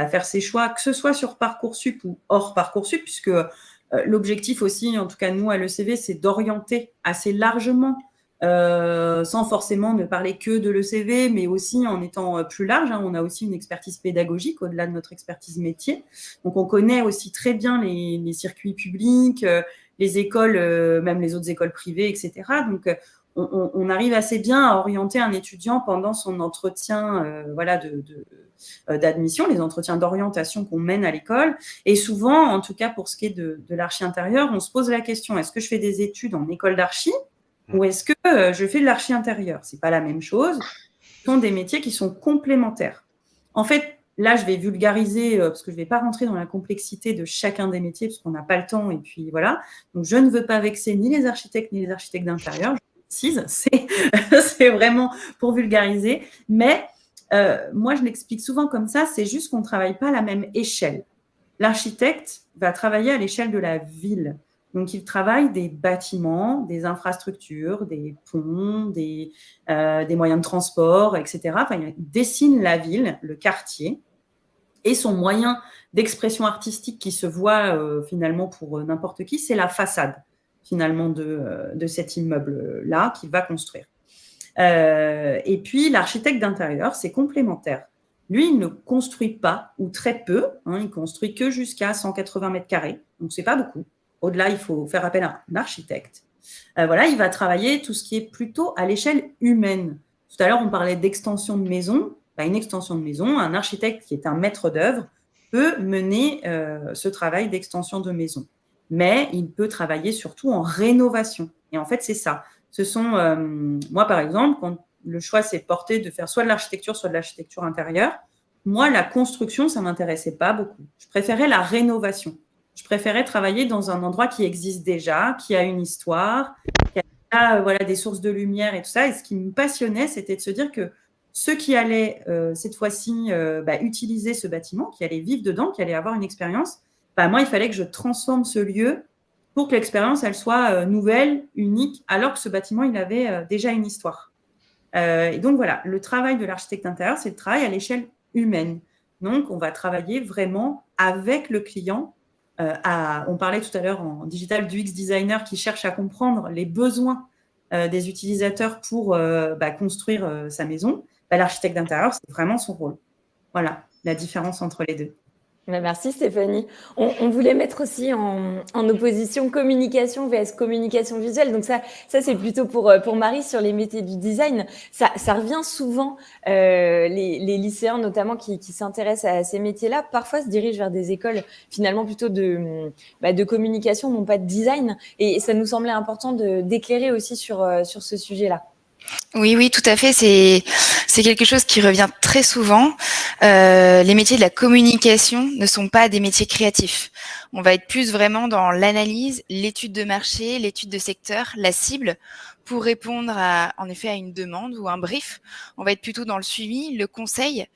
S2: faire ses choix, que ce soit sur Parcoursup ou hors Parcoursup, puisque l'objectif aussi, en tout cas nous à l'ECV, c'est d'orienter assez largement sans forcément ne parler que de l'ECV, mais aussi en étant plus large. On a aussi une expertise pédagogique au-delà de notre expertise métier. Donc, on connaît aussi très bien les circuits publics, les écoles, même les autres écoles privées, etc. Donc, on arrive assez bien à orienter un étudiant pendant son entretien d'admission, les entretiens d'orientation qu'on mène à l'école. Et souvent, en tout cas pour ce qui est de l'archi intérieur, on se pose la question, est-ce que je fais des études en école d'archi ou est-ce que je fais de l'archi intérieur? C'est pas la même chose. Ce sont des métiers qui sont complémentaires. En fait, là, je vais vulgariser parce que je ne vais pas rentrer dans la complexité de chacun des métiers parce qu'on n'a pas le temps. Et puis voilà. Donc, je ne veux pas vexer ni les architectes ni les architectes d'intérieur. Je précise, c'est vraiment pour vulgariser. Mais moi, je l'explique souvent comme ça. C'est juste qu'on ne travaille pas à la même échelle. L'architecte va travailler à l'échelle de la ville. Donc, il travaille des bâtiments, des infrastructures, des ponts, des moyens de transport, etc. Enfin, il dessine la ville, le quartier, et son moyen d'expression artistique qui se voit finalement pour n'importe qui, c'est la façade finalement de cet immeuble-là qu'il va construire. Et puis, l'architecte d'intérieur, c'est complémentaire. Lui, il ne construit pas, ou très peu, il construit que jusqu'à 180 mètres carrés, donc c'est pas beaucoup. Au-delà, il faut faire appel à un architecte. Il va travailler tout ce qui est plutôt à l'échelle humaine. Tout à l'heure, on parlait d'extension de maison. Une extension de maison, un architecte qui est un maître d'œuvre peut mener ce travail d'extension de maison. Mais il peut travailler surtout en rénovation. Et en fait, c'est ça. Ce sont, moi, par exemple, quand le choix s'est porté de faire soit de l'architecture intérieure, moi, la construction, ça ne m'intéressait pas beaucoup. Je préférais la rénovation. Je préférais travailler dans un endroit qui existe déjà, qui a une histoire, qui a des sources de lumière et tout ça. Et ce qui me passionnait, c'était de se dire que ceux qui allaient cette fois-ci utiliser ce bâtiment, qui allaient vivre dedans, qui allaient avoir une expérience, moi, il fallait que je transforme ce lieu pour que l'expérience, elle soit nouvelle, unique, alors que ce bâtiment, il avait déjà une histoire. Et donc, voilà, le travail de l'architecte intérieur, c'est le travail à l'échelle humaine. Donc, on va travailler vraiment avec le client. On parlait tout à l'heure en digital du UX designer qui cherche à comprendre les besoins des utilisateurs pour construire sa maison. L'architecte d'intérieur, c'est vraiment son rôle. Voilà la différence entre les deux.
S1: Merci Stéphanie. On voulait mettre aussi en opposition communication vs communication visuelle. Donc ça c'est plutôt pour Marie sur les métiers du design. Ça revient souvent. Les lycéens notamment qui s'intéressent à ces métiers-là, parfois se dirigent vers des écoles finalement plutôt de communication, non pas de design. Et ça nous semblait important d'éclairer aussi sur ce sujet-là.
S5: Oui, tout à fait. C'est quelque chose qui revient très souvent. Les métiers de la communication ne sont pas des métiers créatifs. On va être plus vraiment dans l'analyse, l'étude de marché, l'étude de secteur, la cible, pour répondre en effet à une demande ou un brief. On va être plutôt dans le suivi, le conseil.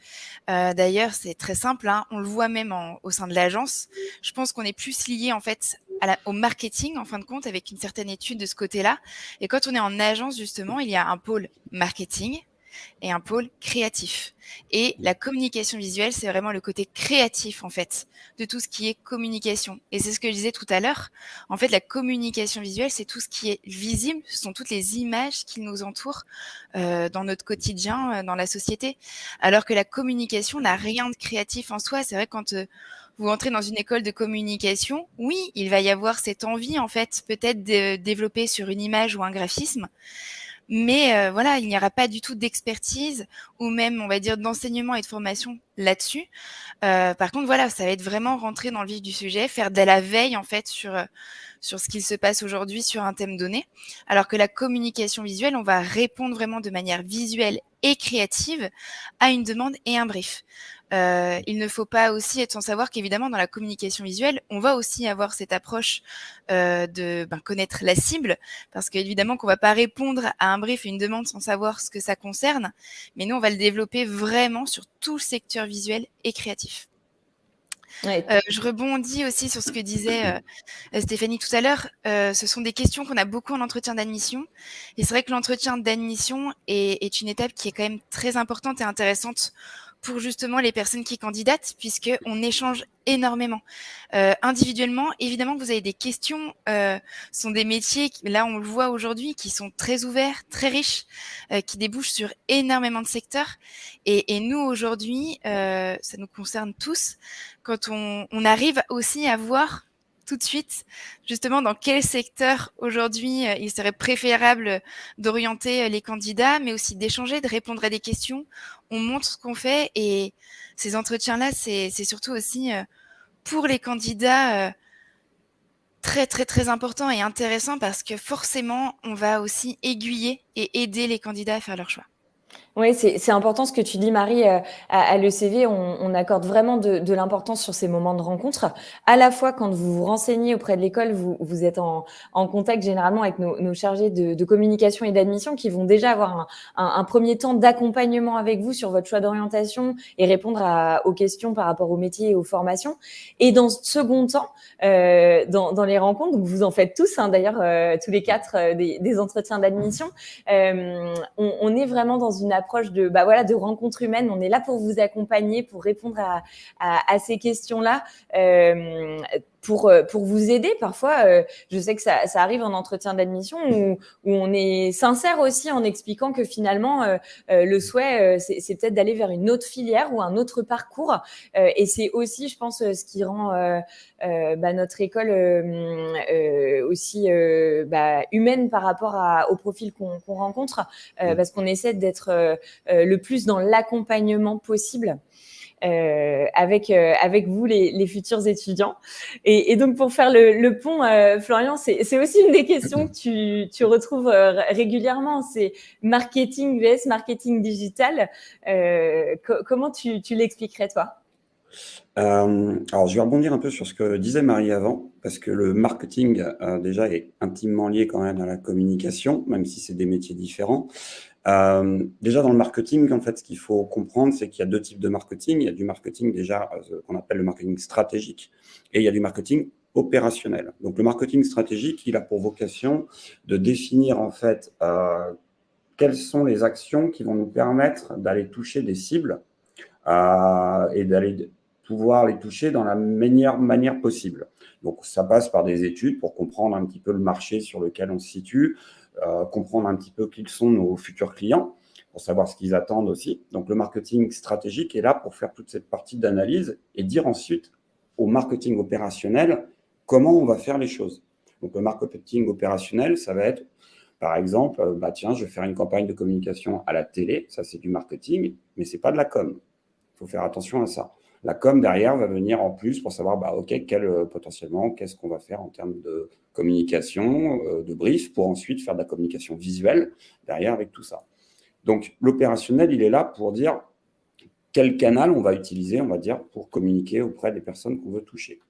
S5: D'ailleurs, c'est très simple, on le voit même au sein de l'agence. Je pense qu'on est plus lié en fait au marketing en fin de compte, avec une certaine étude de ce côté-là. Et quand on est en agence justement, il y a un pôle marketing et un pôle créatif. Et la communication visuelle, c'est vraiment le côté créatif, en fait, de tout ce qui est communication. Et c'est ce que je disais tout à l'heure. En fait, la communication visuelle, c'est tout ce qui est visible, ce sont toutes les images qui nous entourent dans notre quotidien, dans la société. Alors que la communication n'a rien de créatif en soi. C'est vrai, quand vous entrez dans une école de communication, oui, il va y avoir cette envie, en fait, peut-être de développer sur une image ou un graphisme. Mais voilà, il n'y aura pas du tout d'expertise ou même, on va dire, d'enseignement et de formation là-dessus. Par contre, voilà, ça va être vraiment rentrer dans le vif du sujet, faire de la veille, en fait, sur ce qu'il se passe aujourd'hui sur un thème donné. Alors que la communication visuelle, on va répondre vraiment de manière visuelle et créative à une demande et un brief. Il ne faut pas aussi être sans savoir qu'évidemment, dans la communication visuelle, on va aussi avoir cette approche de connaître la cible, parce qu'évidemment qu'on ne va pas répondre à un brief et une demande sans savoir ce que ça concerne, mais nous, on va le développer vraiment sur tout le secteur visuel et créatif.
S1: Ouais.
S5: Je rebondis aussi sur ce que disait Stéphanie tout à l'heure. Ce sont des questions qu'on a beaucoup en entretien d'admission. Et c'est vrai que l'entretien d'admission est une étape qui est quand même très importante et intéressante pour justement les personnes qui candidatent, puisqu'on échange énormément. Individuellement, évidemment que vous avez des questions. Ce sont des métiers, là on le voit aujourd'hui, qui sont très ouverts, très riches, qui débouchent sur énormément de secteurs. Et nous, aujourd'hui, ça nous concerne tous, quand on arrive aussi à voir tout de suite, justement, dans quel secteur aujourd'hui il serait préférable d'orienter les candidats, mais aussi d'échanger, de répondre à des questions. On montre ce qu'on fait et ces entretiens-là, c'est surtout aussi pour les candidats très, très, très important et intéressant parce que forcément, on va aussi aiguiller et aider les candidats à faire leur choix.
S1: Oui, c'est important ce que tu dis, Marie. À l'ECV, on accorde vraiment de l'importance sur ces moments de rencontre. À la fois, quand vous vous renseignez auprès de l'école, vous êtes en contact généralement avec nos chargés de communication et d'admission qui vont déjà avoir un premier temps d'accompagnement avec vous sur votre choix d'orientation et répondre aux questions par rapport au métier et aux formations. Et dans ce second temps, dans les rencontres, donc vous en faites tous, hein, d'ailleurs, tous les 4 des entretiens d'admission, on est vraiment dans une approche de rencontre humaine. On est là pour vous accompagner, pour répondre à ces questions-là, pour vous aider. Parfois, je sais que ça arrive en entretien d'admission où on est sincère aussi en expliquant que finalement, le souhait, c'est peut-être d'aller vers une autre filière ou un autre parcours. Et c'est aussi, je pense, ce qui rend notre école aussi humaine par rapport au profil qu'on rencontre, parce qu'on essaie d'être le plus dans l'accompagnement possible avec vous, les futurs étudiants. Et donc, pour faire le pont, Florian, c'est aussi une des questions que tu retrouves régulièrement, c'est marketing vs marketing digital. Comment tu l'expliquerais, toi ?
S3: Alors, je vais rebondir un peu sur ce que disait Marie avant, parce que le marketing, déjà, est intimement lié quand même à la communication, même si c'est des métiers différents. Déjà, dans le marketing, en fait, ce qu'il faut comprendre, c'est qu'il y a 2 types de marketing. Il y a du marketing, déjà, qu'on appelle le marketing stratégique, et il y a du marketing opérationnel. Donc, le marketing stratégique, il a pour vocation de définir, en fait, quelles sont les actions qui vont nous permettre d'aller toucher des cibles et d'aller pouvoir les toucher dans la meilleure manière possible. Donc, ça passe par des études pour comprendre un petit peu le marché sur lequel on se situe, comprendre un petit peu qui sont nos futurs clients, pour savoir ce qu'ils attendent aussi. Donc, le marketing stratégique est là pour faire toute cette partie d'analyse et dire ensuite au marketing opérationnel comment on va faire les choses. Donc, le marketing opérationnel, ça va être, par exemple, je vais faire une campagne de communication à la télé, ça c'est du marketing, mais c'est pas de la com. Il faut faire attention à ça. La com, derrière, va venir en plus pour savoir, potentiellement, qu'est-ce qu'on va faire en termes de communication, de brief, pour ensuite faire de la communication visuelle derrière avec tout ça. Donc, l'opérationnel, il est là pour dire quel canal on va utiliser, on va dire, pour communiquer auprès des personnes qu'on veut toucher.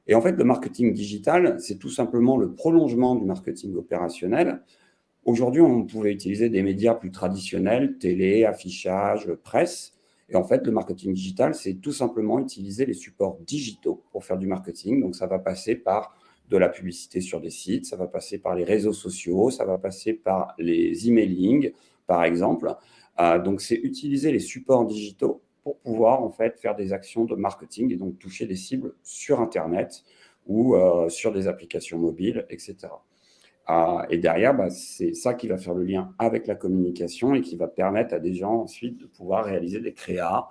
S3: Et en fait, le marketing digital, c'est tout simplement le prolongement du marketing opérationnel. Aujourd'hui, on pouvait utiliser des médias plus traditionnels, télé, affichage, presse. Et en fait, le marketing digital, c'est tout simplement utiliser les supports digitaux pour faire du marketing. Donc, ça va passer par de la publicité sur des sites, ça va passer par les réseaux sociaux, ça va passer par les emailing, par exemple. Donc, c'est utiliser les supports digitaux pour pouvoir en fait faire des actions de marketing et donc toucher des cibles sur Internet ou sur des applications mobiles, etc. Et derrière, c'est ça qui va faire le lien avec la communication et qui va permettre à des gens ensuite de pouvoir réaliser des créas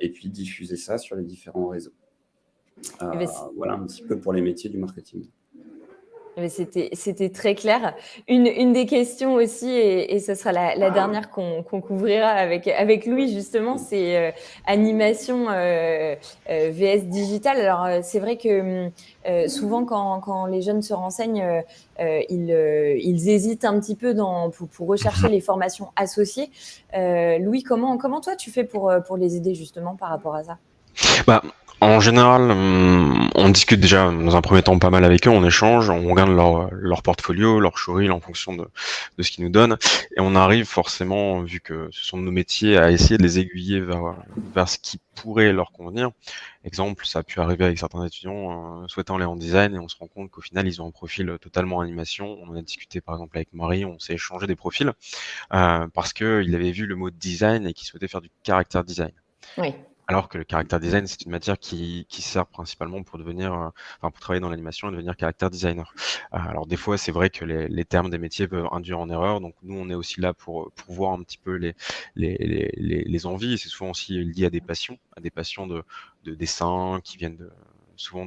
S3: et puis diffuser ça sur les différents réseaux. Voilà un petit peu pour les métiers du marketing.
S1: C'était très clair. Une des questions aussi, et ce sera la dernière qu'on couvrira avec Louis justement, c'est animation VS digital. Alors c'est vrai que souvent quand les jeunes se renseignent, ils hésitent un petit peu pour rechercher les formations associées. Louis, comment toi tu fais pour les aider justement par rapport à ça?
S4: En général, on discute déjà dans un premier temps pas mal avec eux, on échange, on regarde leur portfolio, leur showreel en fonction de ce qu'ils nous donnent, et on arrive forcément, vu que ce sont nos métiers, à essayer de les aiguiller vers ce qui pourrait leur convenir. Exemple, ça a pu arriver avec certains étudiants souhaitant aller en design, et on se rend compte qu'au final, ils ont un profil totalement animation. On en a discuté par exemple avec Marie, on s'est échangé des profils parce qu'il avait vu le mot design et qu'il souhaitait faire du character design.
S1: Oui.
S4: Alors que le character design, c'est une matière qui sert principalement pour pour travailler dans l'animation et devenir character designer. Alors des fois, c'est vrai que les termes des métiers peuvent induire en erreur. Donc nous, on est aussi là pour voir un petit peu les envies. Et c'est souvent aussi lié à des passions de dessin qui viennent souvent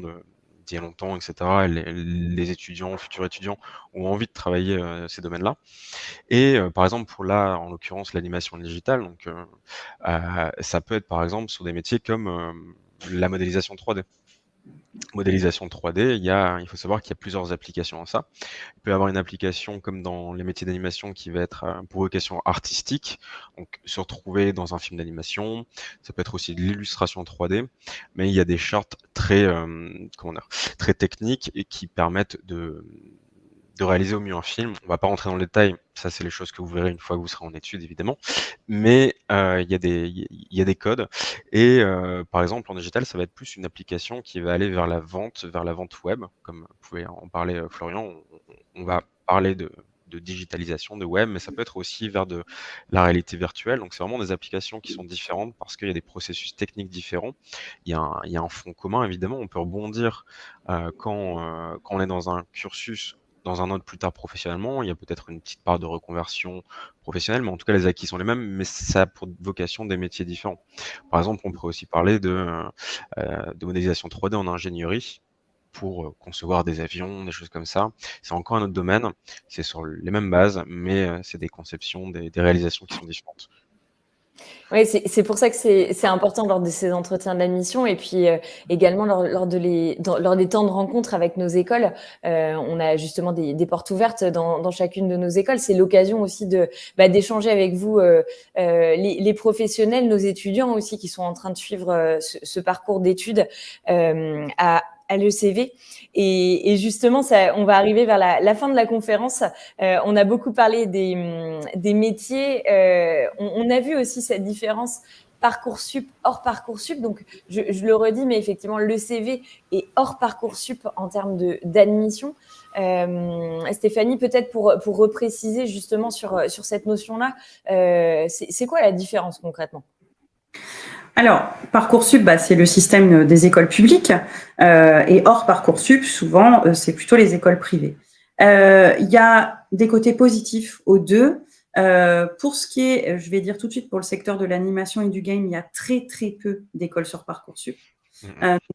S4: d'il y a longtemps, etc. Et les étudiants, futurs étudiants, ont envie de travailler ces domaines-là. Et par exemple, pour là, en l'occurrence, l'animation digitale, donc ça peut être par exemple sur des métiers comme la modélisation 3D. Modélisation 3D, il faut savoir qu'il y a plusieurs applications à ça. Il peut y avoir une application comme dans les métiers d'animation qui va être pour vocation artistique, donc se retrouver dans un film d'animation. Ça peut être aussi de l'illustration 3D, mais il y a des chartes très techniques et qui permettent de réaliser au mieux un film. On va pas rentrer dans le détail, ça c'est les choses que vous verrez une fois que vous serez en études évidemment, mais il y a des codes et par exemple en digital ça va être plus une application qui va aller vers la vente web, comme vous pouvez en parler Florian, on va parler de digitalisation, de web, mais ça peut être aussi vers de la réalité virtuelle. Donc c'est vraiment des applications qui sont différentes parce qu'il y a des processus techniques différents. Il y a un fond commun évidemment, on peut rebondir quand on est dans un cursus dans un autre plus tard professionnellement, il y a peut-être une petite part de reconversion professionnelle, mais en tout cas les acquis sont les mêmes, mais ça a pour vocation des métiers différents. Par exemple, on pourrait aussi parler de modélisation 3D en ingénierie pour concevoir des avions, des choses comme ça. C'est encore un autre domaine, c'est sur les mêmes bases, mais c'est des conceptions, des réalisations qui sont différentes.
S1: Oui, c'est pour ça que c'est important lors de ces entretiens d'admission et puis également lors des temps de rencontre avec nos écoles. On a justement des portes ouvertes dans chacune de nos écoles. C'est l'occasion aussi d'échanger avec vous, les professionnels, nos étudiants aussi qui sont en train de suivre ce parcours d'études à l'ECV. Et justement, on va arriver vers la fin de la conférence. On a beaucoup parlé des métiers. On a vu aussi cette différence Parcoursup, hors Parcoursup. Donc, je le redis, mais effectivement, l'ECV est hors Parcoursup en termes d'admission. Stéphanie, peut-être pour repréciser justement sur cette notion-là, c'est quoi la différence concrètement ?
S2: Alors, Parcoursup, c'est le système des écoles publiques et hors Parcoursup, souvent, c'est plutôt les écoles privées. Il y a des côtés positifs aux deux. Pour ce qui est, je vais dire tout de suite, pour le secteur de l'animation et du game, il y a très, très peu d'écoles sur Parcoursup.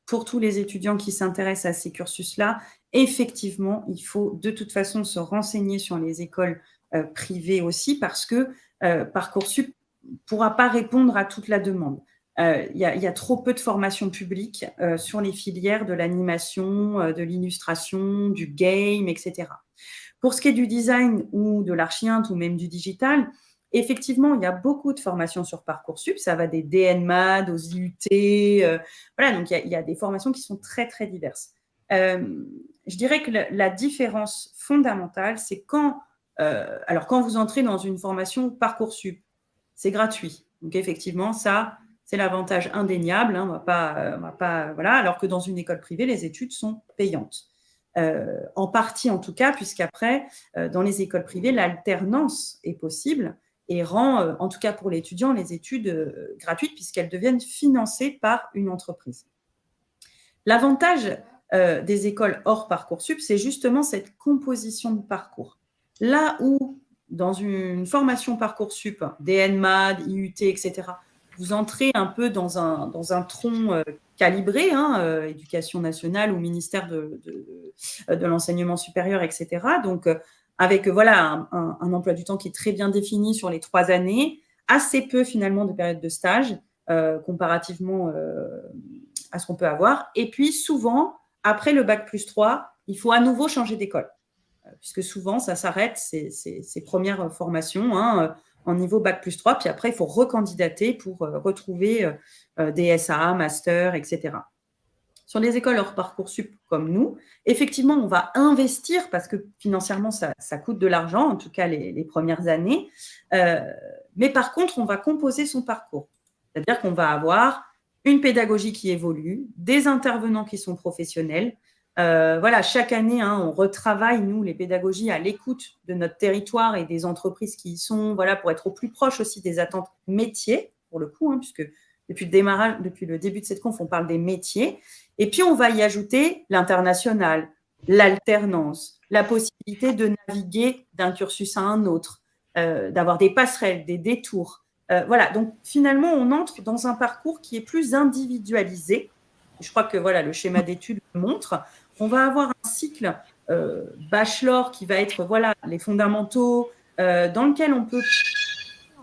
S2: Pour tous les étudiants qui s'intéressent à ces cursus-là, effectivement, il faut de toute façon se renseigner sur les écoles privées aussi parce que Parcoursup ne pourra pas répondre à toute la demande. Il y a trop peu de formations publiques sur les filières de l'animation, de l'illustration, du game, etc. Pour ce qui est du design ou de l'archi-int ou même du digital, effectivement, il y a beaucoup de formations sur Parcoursup. Ça va des DNMAD aux IUT. Voilà, donc il y a des formations qui sont très, très diverses. Je dirais que la différence fondamentale, c'est quand vous entrez dans une formation Parcoursup, c'est gratuit. Donc, effectivement, ça, c'est l'avantage indéniable. On va pas, voilà. Alors que dans une école privée, les études sont payantes. En partie, en tout cas, puisqu'après, dans les écoles privées, l'alternance est possible. et rend, en tout cas pour l'étudiant, les études gratuites puisqu'elles deviennent financées par une entreprise. L'avantage des écoles hors Parcoursup, c'est justement cette composition de parcours. Là où, dans une formation Parcoursup, DN-MAD, IUT, etc., vous entrez un peu dans un tronc calibré, éducation nationale ou ministère de l'enseignement supérieur, etc. Donc, avec voilà, un emploi du temps qui est très bien défini sur les 3 années, assez peu finalement de période de stage, comparativement à ce qu'on peut avoir. Et puis, souvent, après le bac+3, il faut à nouveau changer d'école, puisque souvent, ça s'arrête, ces premières formations, en niveau bac+3, puis après, il faut recandidater pour retrouver des SA, master, etc. Sur les écoles hors Parcoursup comme nous, effectivement, on va investir parce que financièrement, ça coûte de l'argent, en tout cas les premières années. Mais par contre, on va composer son parcours. C'est-à-dire qu'on va avoir une pédagogie qui évolue, des intervenants qui sont professionnels. Voilà, chaque année, on retravaille, nous, les pédagogies à l'écoute de notre territoire et des entreprises qui y sont, voilà, pour être au plus proche aussi des attentes métiers, pour le coup, puisque depuis le début de cette conf, on parle des métiers. Et puis, on va y ajouter l'international, l'alternance, la possibilité de naviguer d'un cursus à un autre, d'avoir des passerelles, des détours. Voilà, donc finalement, on entre dans un parcours qui est plus individualisé. Je crois que voilà, le schéma d'études le montre. On va avoir un cycle bachelor qui va être voilà, les fondamentaux, dans lequel on peut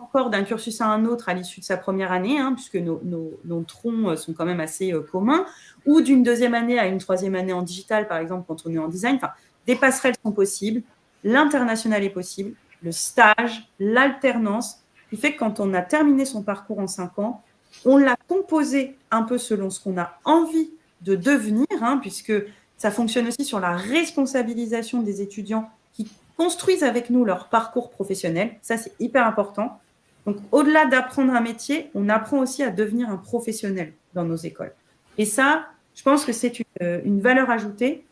S2: encore d'un cursus à un autre à l'issue de sa première année, puisque nos troncs sont quand même assez communs, ou d'une deuxième année à une troisième année en digital, par exemple, quand on est en design. Enfin, des passerelles sont possibles, l'international est possible, le stage, l'alternance, qui fait que quand on a terminé son parcours en 5 ans, on l'a composé un peu selon ce qu'on a envie de devenir, puisque ça fonctionne aussi sur la responsabilisation des étudiants qui construisent avec nous leur parcours professionnel. Ça, c'est hyper important. Donc, au-delà d'apprendre un métier, on apprend aussi à devenir un professionnel dans nos écoles. Et ça, je pense que c'est une valeur ajoutée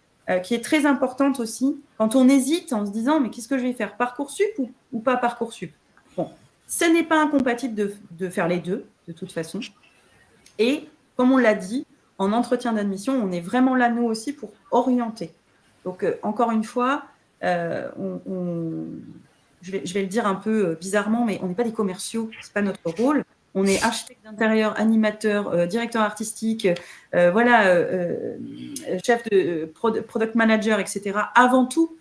S2: qui est très importante aussi quand on hésite en se disant « mais qu'est-ce que je vais faire, Parcoursup ou pas Parcoursup ?» Bon, ce n'est pas incompatible de faire les deux, de toute façon. Et comme on l'a dit, en entretien d'admission, on est vraiment là, nous aussi, pour orienter. Donc, encore une fois, je vais le dire un peu bizarrement, mais on n'est pas des commerciaux, ce n'est pas notre rôle. On est architecte d'intérieur, animateur, directeur artistique, chef de product manager, etc. Avant tout.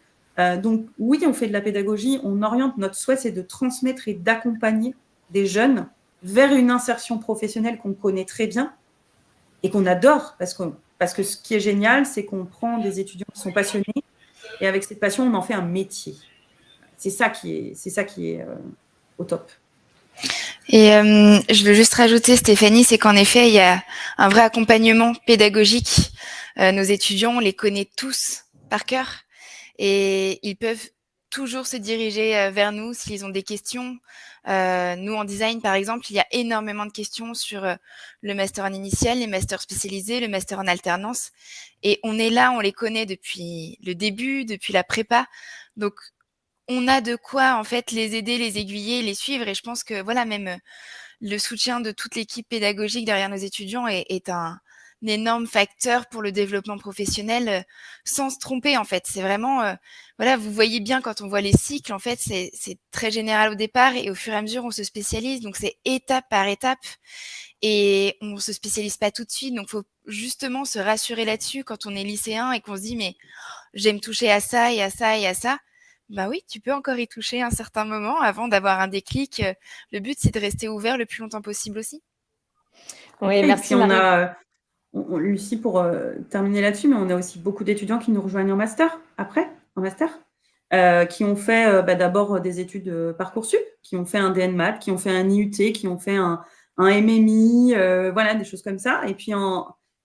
S2: Donc oui, on fait de la pédagogie, on oriente, notre souhait, c'est de transmettre et d'accompagner des jeunes vers une insertion professionnelle qu'on connaît très bien et qu'on adore, parce que ce qui est génial, c'est qu'on prend des étudiants qui sont passionnés et avec cette passion, on en fait un métier. C'est ça qui est au top.
S5: Et je veux juste rajouter, Stéphanie, c'est qu'en effet, il y a un vrai accompagnement pédagogique. Nos étudiants, on les connaît tous par cœur et ils peuvent toujours se diriger vers nous s'ils ont des questions. Nous, en design, par exemple, il y a énormément de questions sur le master en initial, les masters spécialisés, le master en alternance. Et on est là, on les connaît depuis le début, depuis la prépa. Donc, on a de quoi, en fait, les aider, les aiguiller, les suivre. Et je pense que, voilà, même le soutien de toute l'équipe pédagogique derrière nos étudiants est un énorme facteur pour le développement professionnel sans se tromper, en fait. C'est vraiment, voilà, vous voyez bien quand on voit les cycles, en fait, c'est très général au départ et au fur et à mesure, on se spécialise. Donc, c'est étape par étape et on se spécialise pas tout de suite. Donc, faut justement se rassurer là-dessus quand on est lycéen et qu'on se dit, mais j'aime toucher à ça et à ça et à ça. Ben oui, tu peux encore y toucher un certain moment avant d'avoir un déclic. Le but, c'est de rester ouvert le plus longtemps possible aussi.
S1: Oui, merci.
S2: Et puis Lucie, pour terminer là-dessus, mais on a aussi beaucoup d'étudiants qui nous rejoignent en master, qui ont fait d'abord des études Parcoursup, qui ont fait un DN-MAD, qui ont fait un IUT, qui ont fait un MMI, voilà, des choses comme ça. Et puis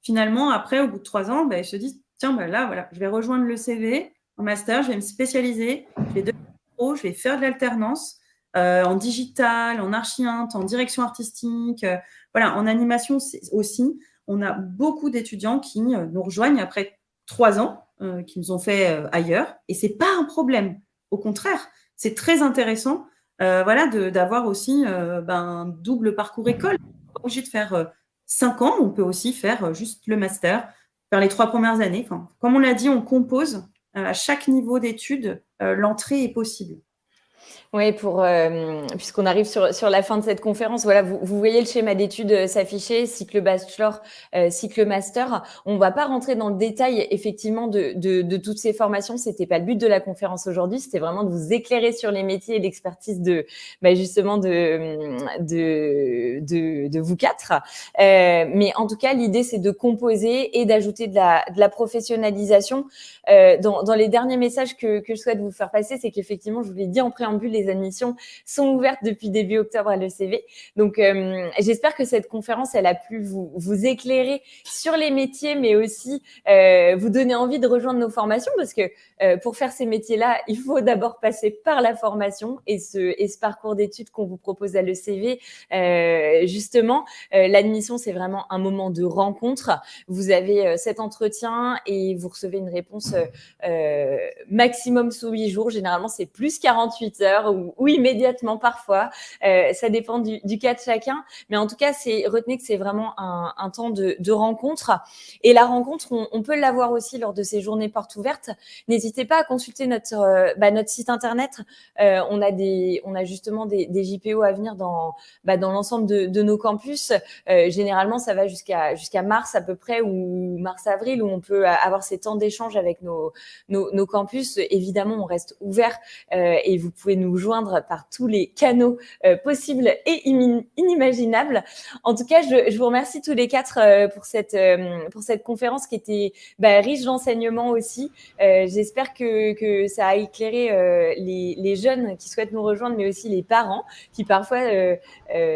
S2: finalement, après, au bout de 3 ans, ils se disent, tiens, là, voilà, je vais rejoindre le CV en master, je vais me spécialiser, je vais devenir pro, je vais faire de l'alternance en digital, en archi-int, en direction artistique, voilà, en animation aussi. On a beaucoup d'étudiants qui nous rejoignent après 3 ans, qui nous ont fait ailleurs, et c'est pas un problème. Au contraire, c'est très intéressant voilà, d'avoir aussi un double parcours école. On n'est pas obligé de faire 5 ans, on peut aussi faire juste le master, faire les 3 premières années. Enfin, comme on l'a dit, on compose à chaque niveau d'études, l'entrée est possible.
S1: Oui, puisqu'on arrive sur la fin de cette conférence, voilà, vous voyez le schéma d'études s'afficher, cycle bachelor, cycle master. On ne va pas rentrer dans le détail effectivement de toutes ces formations. C'était pas le but de la conférence aujourd'hui. C'était vraiment de vous éclairer sur les métiers et l'expertise justement de vous quatre. Mais en tout cas, l'idée c'est de composer et d'ajouter de la professionnalisation. Dans les derniers messages que je souhaite vous faire passer, c'est qu'effectivement, je vous l'ai dit en préambule, les admissions sont ouvertes depuis début octobre à l'ECV. Donc, j'espère que cette conférence, elle a pu vous éclairer sur les métiers, mais aussi vous donner envie de rejoindre nos formations, parce que pour faire ces métiers-là, il faut d'abord passer par la formation et ce parcours d'études qu'on vous propose à l'ECV. Justement, l'admission, c'est vraiment un moment de rencontre. Vous avez cet entretien et vous recevez une réponse maximum sous 8 jours. Généralement, c'est plus 48 heures ou immédiatement parfois. Ça dépend du cas de chacun. Mais en tout cas, retenez que c'est vraiment un temps de rencontre. Et la rencontre, on peut l'avoir aussi lors de ces journées portes ouvertes. N'hésitez pas à consulter notre site internet. On a justement des JPO à venir dans l'ensemble de nos campus. Généralement, ça va jusqu'à mars à peu près, ou mars-avril, où on peut avoir ces temps d'échange avec nos campus. Évidemment, on reste ouvert et vous pouvez nous joindre par tous les canaux possibles et inimaginables. En tout cas, je vous remercie tous les quatre pour cette conférence qui était riche d'enseignements aussi. J'espère que ça a éclairé les jeunes qui souhaitent nous rejoindre, mais aussi les parents qui parfois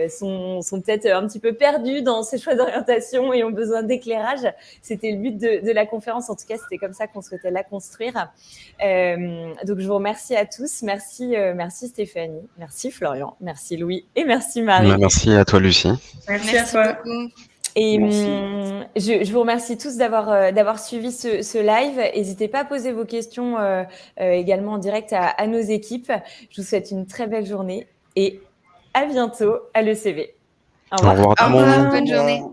S1: sont peut-être un petit peu perdus dans ces choix d'orientation et ont besoin d'éclairage. C'était le but de la conférence. En tout cas, c'était comme ça qu'on souhaitait la construire. Donc, je vous remercie à tous. Merci Stéphanie, merci Florian, merci Louis et merci Marie.
S4: Merci à toi, Lucie.
S2: Merci à toi.
S5: Beaucoup.
S1: Et je vous remercie tous d'avoir suivi ce live. N'hésitez pas à poser vos questions également en direct à nos équipes. Je vous souhaite une très belle journée et à bientôt à l'ECV. Au revoir.
S4: Au revoir tout le monde.
S5: Bonne journée.